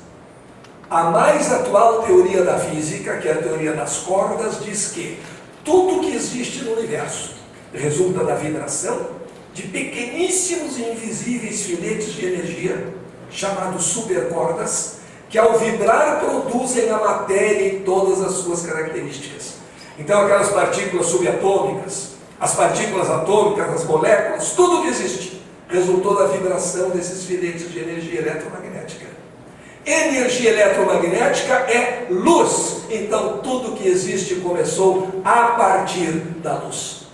A mais atual teoria da física, que é a teoria das cordas, diz que tudo que existe no universo resulta da vibração de pequeníssimos e invisíveis filetes de energia, chamados supercordas, que ao vibrar produzem a matéria e todas as suas características. Então aquelas partículas subatômicas, as partículas atômicas, as moléculas, tudo que existe resultou da vibração desses filetes de energia eletromagnética. Energia eletromagnética é luz, então tudo que existe começou a partir da luz.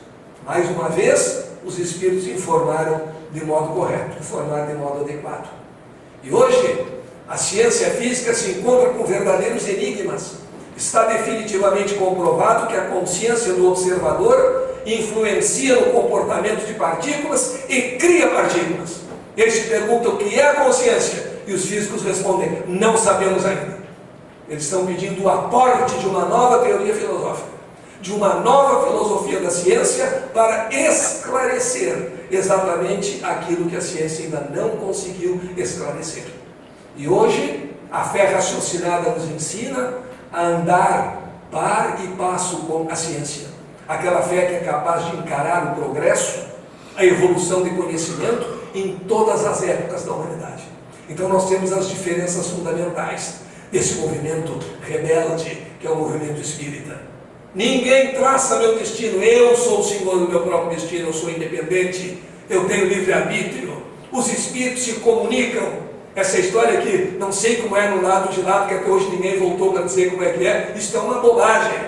Mais uma vez, os Espíritos informaram de modo correto, informaram de modo adequado. E hoje, a ciência física se encontra com verdadeiros enigmas. Está definitivamente comprovado que a consciência do observador influencia no comportamento de partículas e cria partículas. Eles se perguntam o que é a consciência, e os físicos respondem: não sabemos ainda. Eles estão pedindo o aporte de uma nova teoria filosófica, de uma nova filosofia da ciência, para esclarecer exatamente aquilo que a ciência ainda não conseguiu esclarecer. E hoje, a fé raciocinada nos ensina a andar par e passo com a ciência. Aquela fé que é capaz de encarar o progresso, a evolução de conhecimento em todas as épocas da humanidade. Então nós temos as diferenças fundamentais desse movimento rebelde, que é o movimento espírita. Ninguém traça meu destino. Eu sou o senhor do meu próprio destino. Eu sou independente. Eu tenho livre-arbítrio. Os espíritos se comunicam. Essa história que não sei como é no lado de lá, porque até hoje ninguém voltou para dizer como é que é, isso é uma bobagem.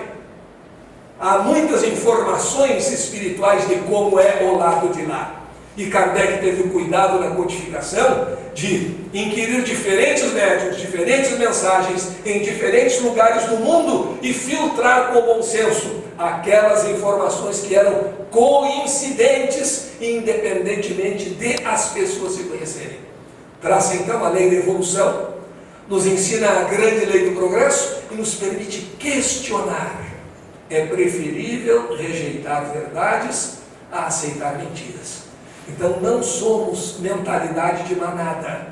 Há muitas informações espirituais de como é o lado de lá. E Kardec teve o cuidado na codificação de inquirir diferentes médiuns, diferentes mensagens em diferentes lugares do mundo e filtrar com bom senso aquelas informações que eram coincidentes, independentemente de as pessoas se conhecerem. Traça então a lei da evolução, nos ensina a grande lei do progresso e nos permite questionar. É preferível rejeitar verdades a aceitar mentiras. Então não somos mentalidade de manada,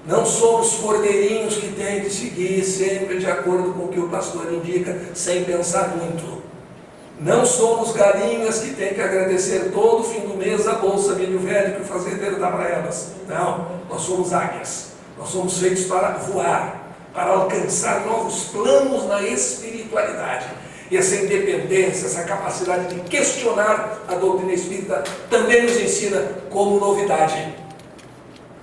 não somos cordeirinhos que têm que seguir sempre de acordo com o que o pastor indica, sem pensar muito. Não somos galinhas que têm que agradecer todo fim do mês a bolsa milho velho que o fazendeiro dá para elas. Não, nós somos águias, nós somos feitos para voar, para alcançar novos planos na espiritualidade. E essa independência, essa capacidade de questionar a doutrina espírita também nos ensina como novidade.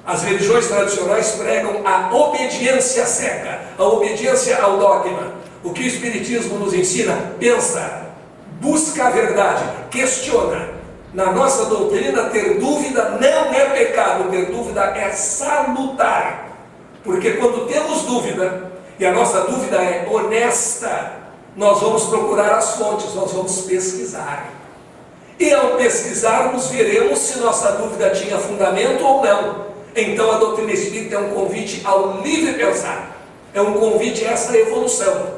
As religiões tradicionais pregam a obediência cega, a obediência ao dogma. O que o Espiritismo nos ensina? Pensa, busca a verdade, questiona. Na nossa doutrina, ter dúvida não é pecado, ter dúvida é salutar. Porque quando temos dúvida, e a nossa dúvida é honesta, nós vamos procurar as fontes, nós vamos pesquisar. E ao pesquisarmos, veremos se nossa dúvida tinha fundamento ou não. Então a doutrina espírita é um convite ao livre pensar, é um convite a essa evolução,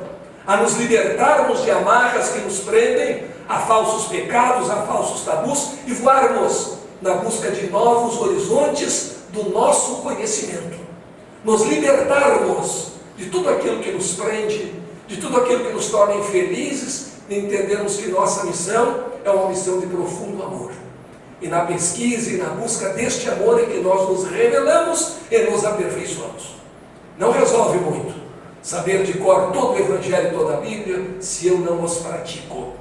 a nos libertarmos de amarras que nos prendem a falsos pecados, a falsos tabus e voarmos na busca de novos horizontes do nosso conhecimento. Nos libertarmos de tudo aquilo que nos prende, de tudo aquilo que nos torna infelizes, e entendermos que nossa missão é uma missão de profundo amor. E na pesquisa e na busca deste amor é que nós nos revelamos e nos aperfeiçoamos. Não resolve muito saber de cor todo o Evangelho e toda a Bíblia se eu não os pratico.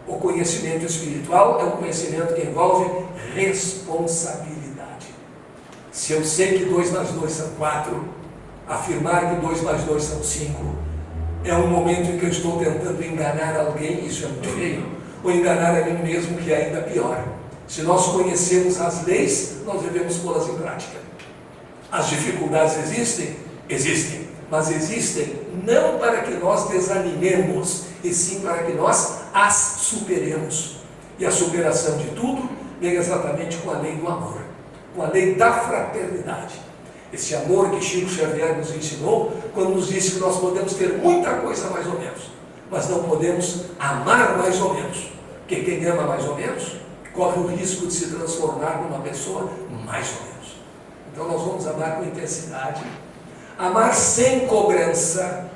O conhecimento espiritual é um conhecimento que envolve responsabilidade. Se eu sei que 2 mais 2 são 4, afirmar que 2 mais 2 são 5, é um momento em que eu estou tentando enganar alguém, isso é muito feio, ou enganar a mim mesmo, que é ainda pior. Se nós conhecemos as leis, nós devemos pô-las em prática. As dificuldades existem? Existem, mas existem não para que nós desanimemos, e sim para que nós as superemos. E a superação de tudo vem exatamente com a lei do amor, com a lei da fraternidade. Esse amor que Chico Xavier nos ensinou, quando nos disse que nós podemos ter muita coisa mais ou menos, mas não podemos amar mais ou menos. Porque quem ama mais ou menos, corre o risco de se transformar numa pessoa mais ou menos. Então nós vamos amar com intensidade, amar sem cobrança.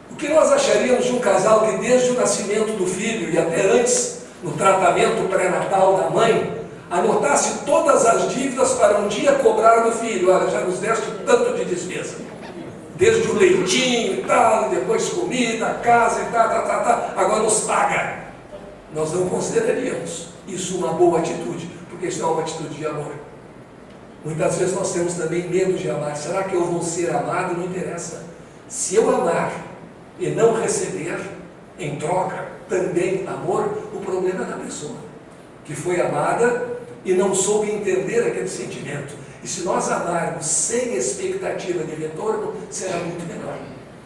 O que nós acharíamos de um casal que desde o nascimento do filho e até antes, no tratamento pré-natal da mãe, anotasse todas as dívidas para um dia cobrar do filho? Olha, já nos deste tanto de despesa, desde o leitinho e tal, depois comida, casa e tal, agora nos paga. Nós não consideraríamos isso uma boa atitude, porque isso é uma atitude de amor. Muitas vezes nós temos também medo de amar. Será que eu vou ser amado? Não interessa. Se eu amar e não receber em troca também amor, o problema é da pessoa que foi amada e não soube entender aquele sentimento. E se nós amarmos sem expectativa de retorno, será muito melhor.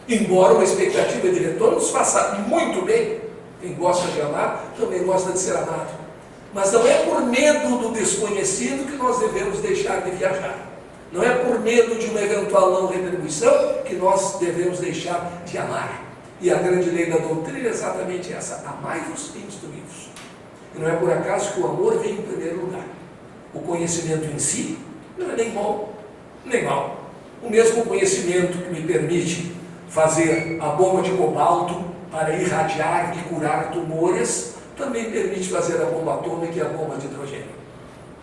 Embora uma expectativa de retorno nos faça muito bem. Quem gosta de amar também gosta de ser amado. Mas não é por medo do desconhecido que nós devemos deixar de viajar. Não é por medo de uma eventual não retribuição que nós devemos deixar de amar. E a grande lei da doutrina é exatamente essa: amai-vos e instruí-vos. E não é por acaso que o amor vem em primeiro lugar. O conhecimento em si não é nem bom, nem mal. O mesmo conhecimento que me permite fazer a bomba de cobalto para irradiar e curar tumores, também permite fazer a bomba atômica e a bomba de hidrogênio.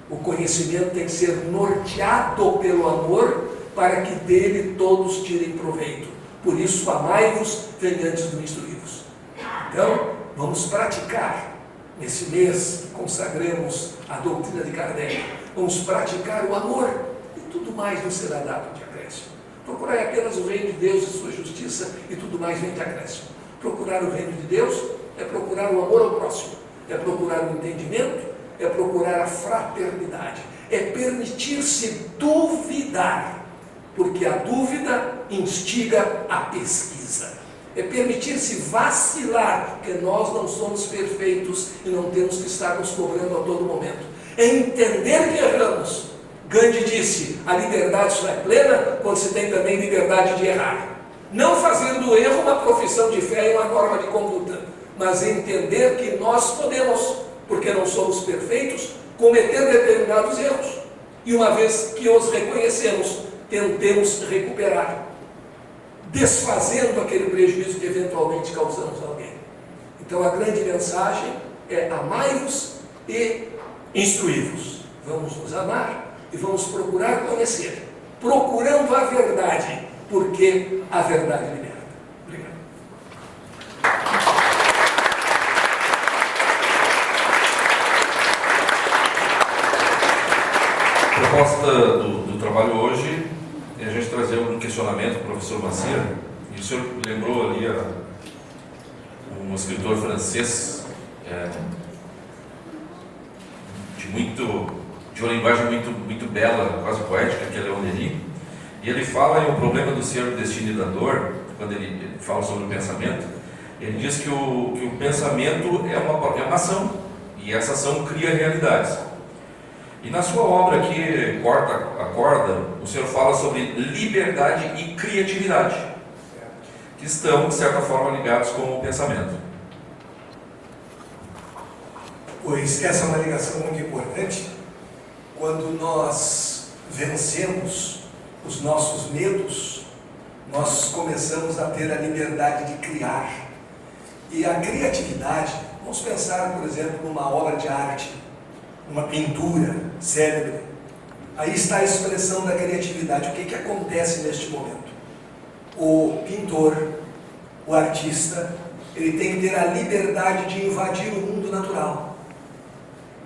O conhecimento tem que ser norteado pelo amor para que dele todos tirem proveito. Por isso, amai-vos vem antes do instruí-vos. Então, vamos praticar, nesse mês que consagramos a doutrina de Kardec, vamos praticar o amor e tudo mais nos será dado de acréscimo. Procurai apenas o reino de Deus e sua justiça e tudo mais vem de acréscimo. Procurar o reino de Deus é procurar o amor ao próximo, é procurar o entendimento, é procurar a fraternidade, é permitir-se duvidar, porque a dúvida instiga a pesquisa. É permitir-se vacilar, porque nós não somos perfeitos e não temos que estar nos cobrando a todo momento. É entender que erramos. Gandhi disse, a liberdade só é plena quando se tem também liberdade de errar. Não fazer do erro uma profissão de fé e uma norma de conduta, mas entender que nós podemos, porque não somos perfeitos, cometer determinados erros. E uma vez que os reconhecemos, tentemos recuperar, desfazendo aquele prejuízo que eventualmente causamos a alguém. Então a grande mensagem é amai-vos e instruí-vos. Vamos nos amar e vamos procurar conhecer, procurando a verdade, porque a verdade liberta. Obrigado. A proposta do trabalho hoje é a gente trazer um questionamento para o professor Macir, e o senhor lembrou ali um escritor francês de uma linguagem muito bela, quase poética, que é Leon Denis, e ele fala em O Problema do Ser, do Destino e da Dor, quando ele fala sobre o pensamento. Ele diz que o pensamento é uma ação, e essa ação cria realidades. E na sua obra aqui, Corta a Corda, o senhor fala sobre liberdade e criatividade, que estão, de certa forma, ligados com o pensamento. Pois essa é uma ligação muito importante. Quando nós vencemos os nossos medos, nós começamos a ter a liberdade de criar. E a criatividade, vamos pensar, por exemplo, numa obra de arte, uma pintura célebre. Aí está a expressão da criatividade. O que acontece neste momento? O pintor, o artista, ele tem que ter a liberdade de invadir o mundo natural.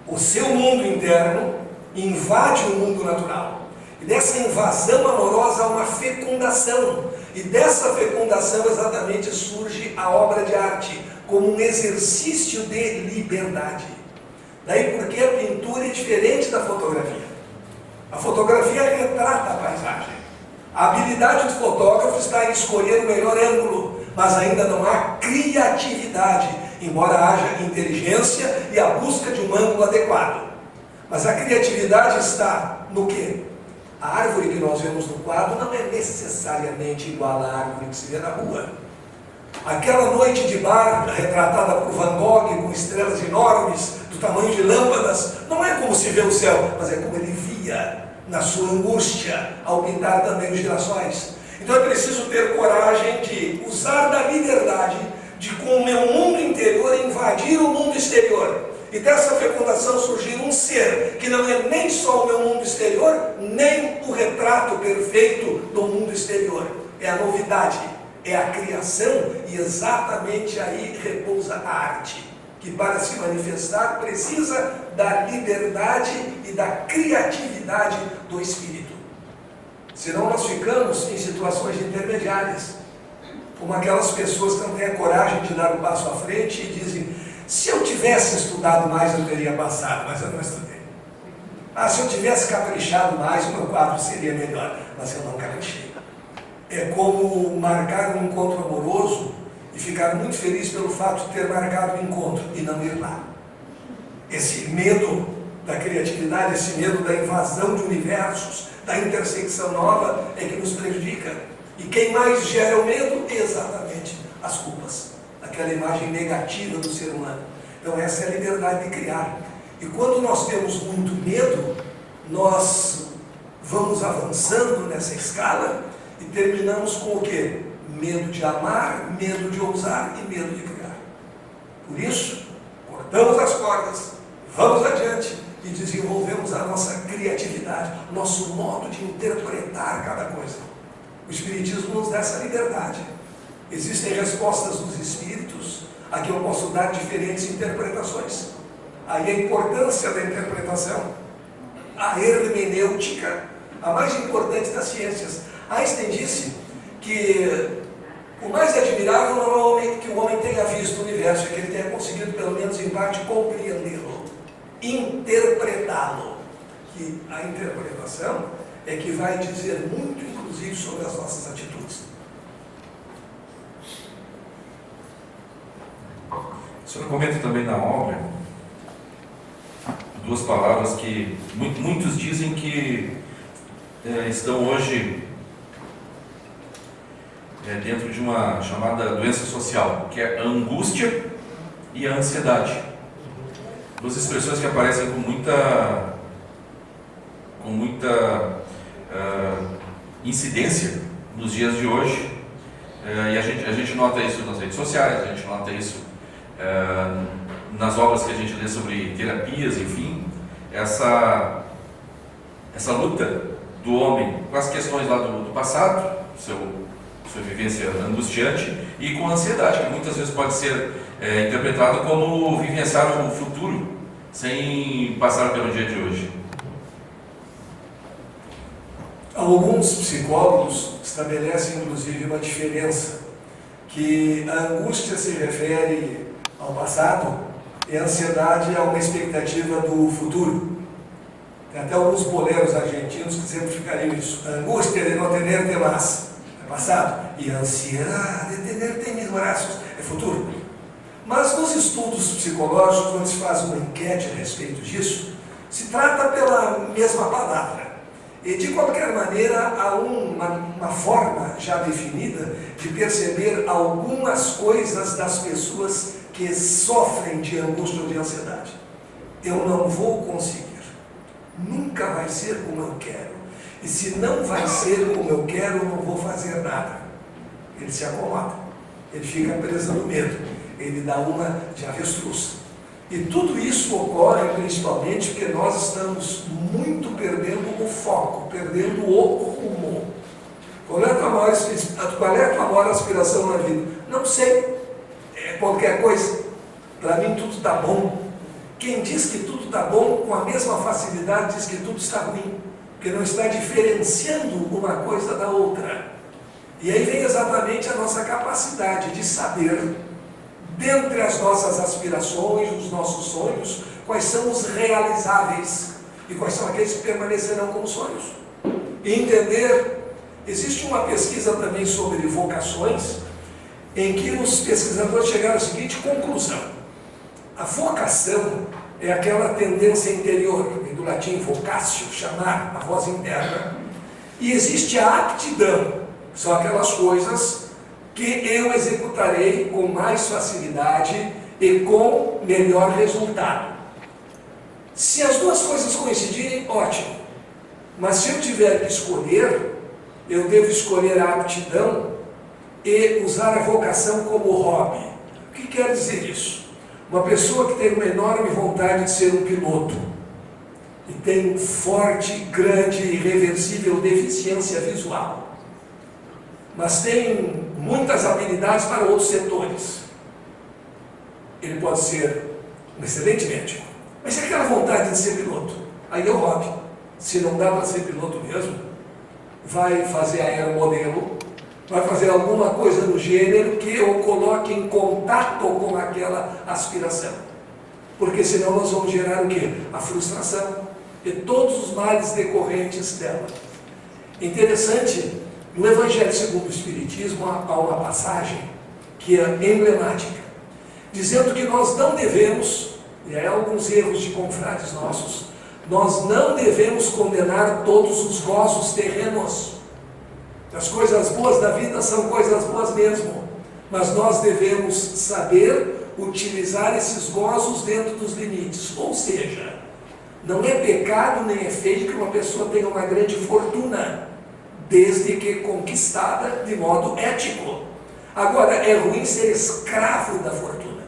O seu mundo interno invade o mundo natural. E dessa invasão amorosa há uma fecundação. E dessa fecundação exatamente surge a obra de arte, como um exercício de liberdade. Daí porque a pintura é diferente da fotografia. A fotografia retrata a paisagem. A habilidade do fotógrafo está em escolher o melhor ângulo, mas ainda não há criatividade, embora haja inteligência e a busca de um ângulo adequado. Mas a criatividade está no quê? A árvore que nós vemos no quadro não é necessariamente igual à árvore que se vê na rua. Aquela noite de bar, retratada por Van Gogh, com estrelas enormes, do tamanho de lâmpadas, não é como se vê o céu, mas é como ele via na sua angústia ao pintar também os girassóis. Então é preciso ter coragem de usar da liberdade, de com o meu mundo interior invadir o mundo exterior. E dessa fecundação surgir um ser que não é nem só o meu mundo exterior, nem o retrato perfeito do mundo exterior. É a novidade, é a criação, e exatamente aí repousa a arte, que para se manifestar precisa da liberdade e da criatividade do espírito. Senão nós ficamos em situações intermediárias, como aquelas pessoas que não têm a coragem de dar um passo à frente e dizem: se eu tivesse estudado mais eu teria passado, mas eu não estudei. Se eu tivesse caprichado mais o meu quadro seria melhor, mas eu não caprichei. É como marcar um encontro amoroso e ficar muito feliz pelo fato de ter marcado o encontro e não ir lá. Esse medo da criatividade, esse medo da invasão de universos, da intersecção nova é que nos prejudica. E quem mais gera o medo é exatamente as culpas, aquela imagem negativa do ser humano. Então essa é a liberdade de criar. E quando nós temos muito medo, nós vamos avançando nessa escala e terminamos com o quê? Medo de amar, medo de ousar e medo de criar. Por isso, cortamos as cordas, vamos adiante e desenvolvemos a nossa criatividade, nosso modo de interpretar cada coisa. O Espiritismo nos dá essa liberdade. Existem respostas dos Espíritos Aqui eu posso dar diferentes interpretações. Aí a importância da interpretação, a hermenêutica, a mais importante das ciências. Einstein disse que o mais admirável não é que o homem tenha visto o universo, é que ele tenha conseguido, pelo menos em parte, compreendê-lo, interpretá-lo. Que a interpretação é que vai dizer muito, inclusive, sobre as nossas atitudes. O senhor comenta também na obra duas palavras que muitos dizem que estão hoje dentro de uma chamada doença social, que é a angústia e a ansiedade. Duas expressões que aparecem com muita incidência nos dias de hoje, e a gente nota isso nas redes sociais, a gente nota isso nas obras que a gente lê sobre terapias, enfim, essa luta do homem com as questões lá do passado, sua vivência angustiante, e com a ansiedade, que muitas vezes pode ser interpretada como vivenciar o futuro sem passar pelo dia de hoje. Alguns psicólogos estabelecem inclusive uma diferença, que a angústia se refere ao passado e a ansiedade a uma expectativa do futuro. Tem até alguns boleros argentinos que exemplificariam isso. A angústia de não ter mais é passado, e a ansiedade de ter mis braços é futuro. Mas nos estudos psicológicos, quando se faz uma enquete a respeito disso, se trata pela mesma palavra. E de qualquer maneira, há uma forma já definida de perceber algumas coisas das pessoas que sofrem de angústia ou de ansiedade. Eu não vou conseguir, nunca vai ser como eu quero. E se não vai ser como eu quero, eu não vou fazer nada. Ele se acomoda, ele fica preso no medo, ele dá uma de avestruz. E tudo isso ocorre principalmente porque nós estamos muito perdendo o foco, perdendo o rumo. Qual é a tua maior aspiração na vida? Não sei, é qualquer coisa. Para mim tudo está bom. Quem diz que tudo está bom, com a mesma facilidade diz que tudo está ruim, porque não está diferenciando uma coisa da outra. E aí vem exatamente a nossa capacidade de saber, dentre as nossas aspirações, os nossos sonhos, quais são os realizáveis e quais são aqueles que permanecerão como sonhos. E entender, existe uma pesquisa também sobre vocações, em que os pesquisadores chegaram à seguinte conclusão: a vocação é aquela tendência interior, vem do latim vocatio, chamar, a voz interna, e existe a aptidão, que são aquelas coisas que eu executarei com mais facilidade e com melhor resultado. Se as duas coisas coincidirem, ótimo. Mas se eu tiver que escolher, eu devo escolher a aptidão e usar a vocação como hobby. O que quer dizer isso? Uma pessoa que tem uma enorme vontade de ser um piloto e tem forte, grande e irreversível deficiência visual, mas tem muitas habilidades para outros setores, ele pode ser um excelente médico. Mas se aquela vontade de ser piloto, aí é o hobby. Se não dá para ser piloto mesmo, vai fazer aeromodelo, vai fazer alguma coisa do gênero que o coloque em contato com aquela aspiração, porque senão nós vamos gerar o quê? A frustração e todos os males decorrentes dela. Interessante, no Evangelho segundo o Espiritismo há uma passagem que é emblemática, dizendo que nós não devemos, e há alguns erros de confrades nossos, nós não devemos condenar todos os gozos terrenos. As coisas boas da vida são coisas boas mesmo, mas nós devemos saber utilizar esses gozos dentro dos limites. Ou seja, não é pecado nem é feio que uma pessoa tenha uma grande fortuna, desde que conquistada de modo ético. Agora, é ruim ser escravo da fortuna,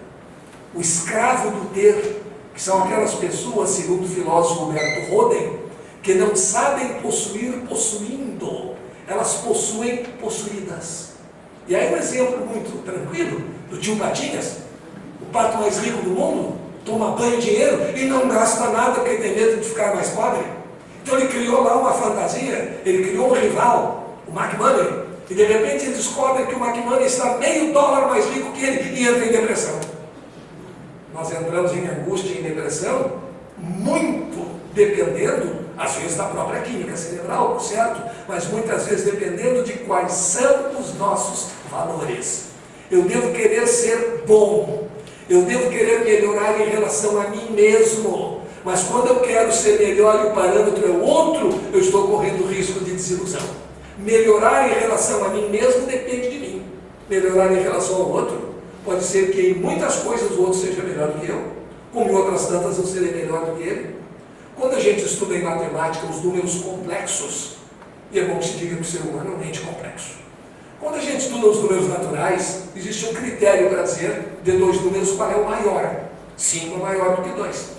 o escravo do ter, que são aquelas pessoas, segundo o filósofo Humberto Roden, que não sabem possuir possuindo, elas possuem possuídas. E aí um exemplo muito tranquilo do tio Patinhas. parto mais rico do mundo, toma banho de dinheiro e não gasta nada porque tem medo de ficar mais pobre. Então ele criou lá uma fantasia, ele criou um rival, o McMoney, e de repente ele descobre que o McMoney está meio dólar mais rico que ele e entra em depressão. Nós entramos em angústia e em depressão, muito dependendo, às vezes, da própria química cerebral, certo? Mas muitas vezes dependendo de quais são os nossos valores. Eu devo querer ser bom, eu devo querer melhorar em relação a mim mesmo, mas quando eu quero ser melhor e o parâmetro é o outro, eu estou correndo risco de desilusão. Melhorar em relação a mim mesmo depende de mim. Melhorar em relação ao outro, pode ser que em muitas coisas o outro seja melhor do que eu, como em outras tantas eu serei melhor do que ele. Quando a gente estuda em matemática os números complexos, e é bom que se diga que o ser humano é um ente complexo. Quando a gente estuda os números naturais, existe um critério para dizer de dois números qual é o maior. 5 é maior do que 2.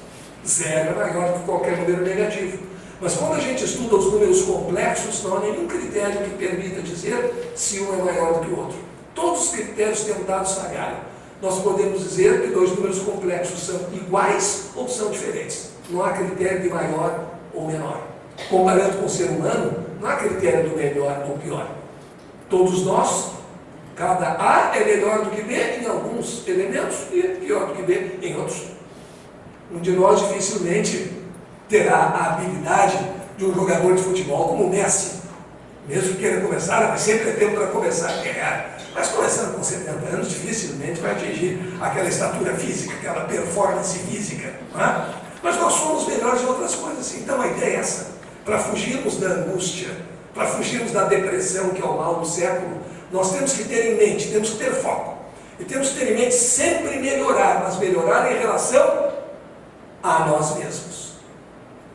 0 é maior do que qualquer número negativo. Mas quando a gente estuda os números complexos, não há nenhum critério que permita dizer se um é maior do que o outro. Todos os critérios tentados falharam. Nós podemos dizer que dois números complexos são iguais ou são diferentes. Não há critério de maior ou menor. Comparando com o ser humano, não há critério do melhor ou pior. Todos nós, cada A é melhor do que B em alguns elementos e pior do que B em outros. Um de nós dificilmente terá a habilidade de um jogador de futebol como o Messi. Mesmo que queira começar, mas sempre é tempo para começar a ganhar. Mas começando com 70 anos, dificilmente vai atingir aquela estatura física, aquela performance física. Não é? Mas nós somos melhores em outras coisas. Então a ideia é essa. Para fugirmos da angústia, para fugirmos da depressão, que é o mal do século, nós temos que ter em mente, temos que ter foco. E temos que ter em mente sempre melhorar, mas melhorar em relação a nós mesmos.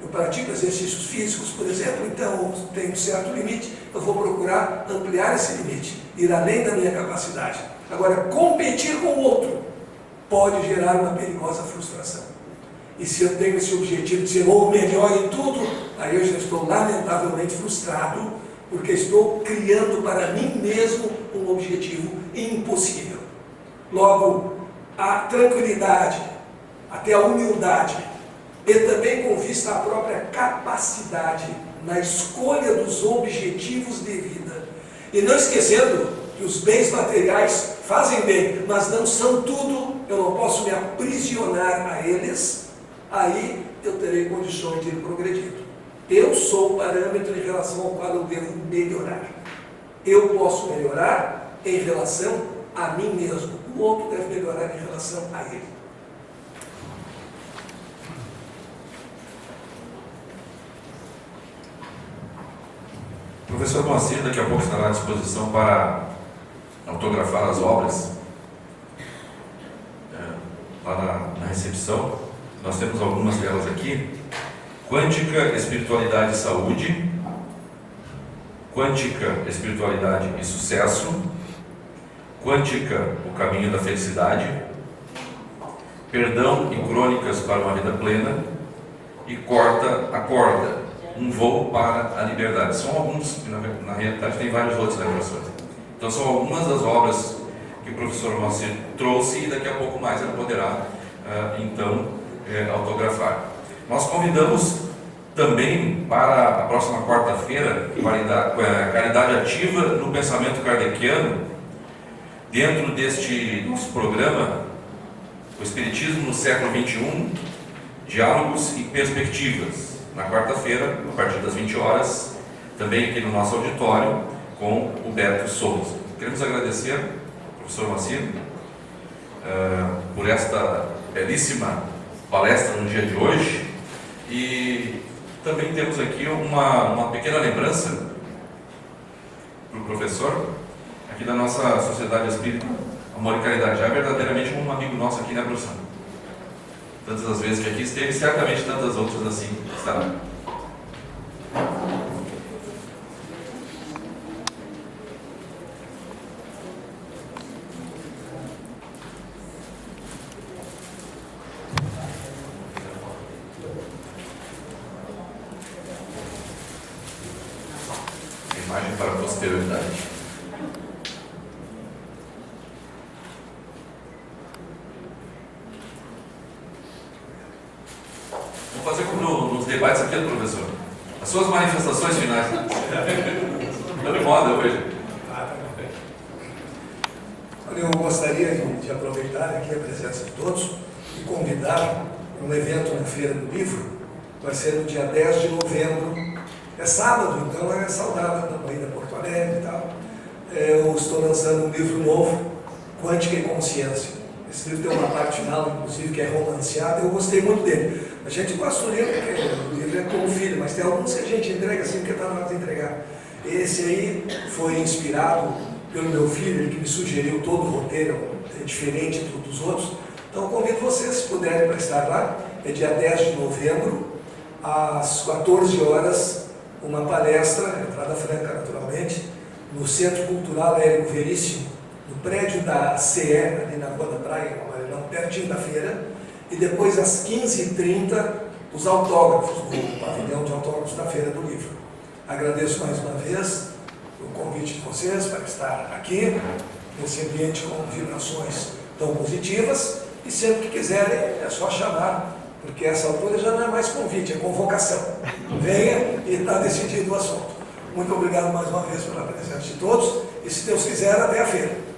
Eu pratico exercícios físicos, por exemplo, então tenho um certo limite, eu vou procurar ampliar esse limite, ir além da minha capacidade. Agora, competir com o outro pode gerar uma perigosa frustração. E se eu tenho esse objetivo de ser o melhor em tudo, aí eu já estou lamentavelmente frustrado, porque estou criando para mim mesmo um objetivo impossível. Logo, a tranquilidade, até a humildade, e também com vista à própria capacidade na escolha dos objetivos de vida. E não esquecendo que os bens materiais fazem bem, mas não são tudo, eu não posso me aprisionar a eles, aí eu terei condições de ir progredindo. Eu sou o parâmetro em relação ao qual eu devo melhorar. Eu posso melhorar em relação a mim mesmo. O outro deve melhorar em relação a ele. O professor Moacir daqui a pouco estará à disposição para autografar as obras lá na recepção. Nós temos algumas delas aqui. Quântica, Espiritualidade e Saúde. Quântica, Espiritualidade e Sucesso. Quântica, O Caminho da Felicidade. Perdão e Crônicas para uma Vida Plena. E Acorda, Um Voo para a Liberdade. São alguns, na realidade tem vários outros, né, professor? Então são algumas das obras que o professor Moacir trouxe e daqui a pouco mais ele poderá, autografar. Nós convidamos também para a próxima quarta-feira, Caridade Ativa no Pensamento Kardeciano, dentro deste nosso programa, o Espiritismo no Século XXI, Diálogos e Perspectivas. Na quarta-feira, a partir das 20 horas, também aqui no nosso auditório, com o Beto Souza. Queremos agradecer ao professor Moacir por esta belíssima palestra no dia de hoje, e também temos aqui uma pequena lembrança para o professor, aqui da nossa Sociedade Espírita Amor e Caridade. Já é verdadeiramente um amigo nosso aqui, né, professor? Tantas as vezes que aqui esteve, certamente tantas outras assim estará. Imagem para a posterioridade. Vou fazer como nos debates aqui do professor. As suas manifestações finais. Está de moda hoje. Eu gostaria de aproveitar aqui a presença de todos e convidar um evento na Feira do Livro. Vai ser no dia 10 de novembro. É sábado, então é saudável também da Porto Alegre e tal. Eu estou lançando um livro novo, Quântica e Consciência. Esse livro tem uma parte final, inclusive, que é romanceada. Eu gostei muito dele. A gente gosta do livro, porque o livro é como filho, mas tem alguns que a gente entrega assim, porque está na hora de entregar. Esse aí foi inspirado pelo meu filho, ele que me sugeriu todo o roteiro, é diferente dos outros. Então, eu convido vocês, se puderem, para estar lá. É dia 10 de novembro, às 14 horas, uma palestra, entrada franca, naturalmente, no Centro Cultural Érico Veríssimo, no prédio da CE, ali na Rua da Praia, pertinho da feira. E depois, às 15h30, os autógrafos, o pavilhão de autógrafos da Feira do Livro. Agradeço mais uma vez o convite de vocês para estar aqui, nesse ambiente com vibrações tão positivas, e sempre que quiserem é só chamar, porque essa altura já não é mais convite, é convocação. Venha e está decidido o assunto. Muito obrigado mais uma vez pela presença de todos, e se Deus quiser, até a feira.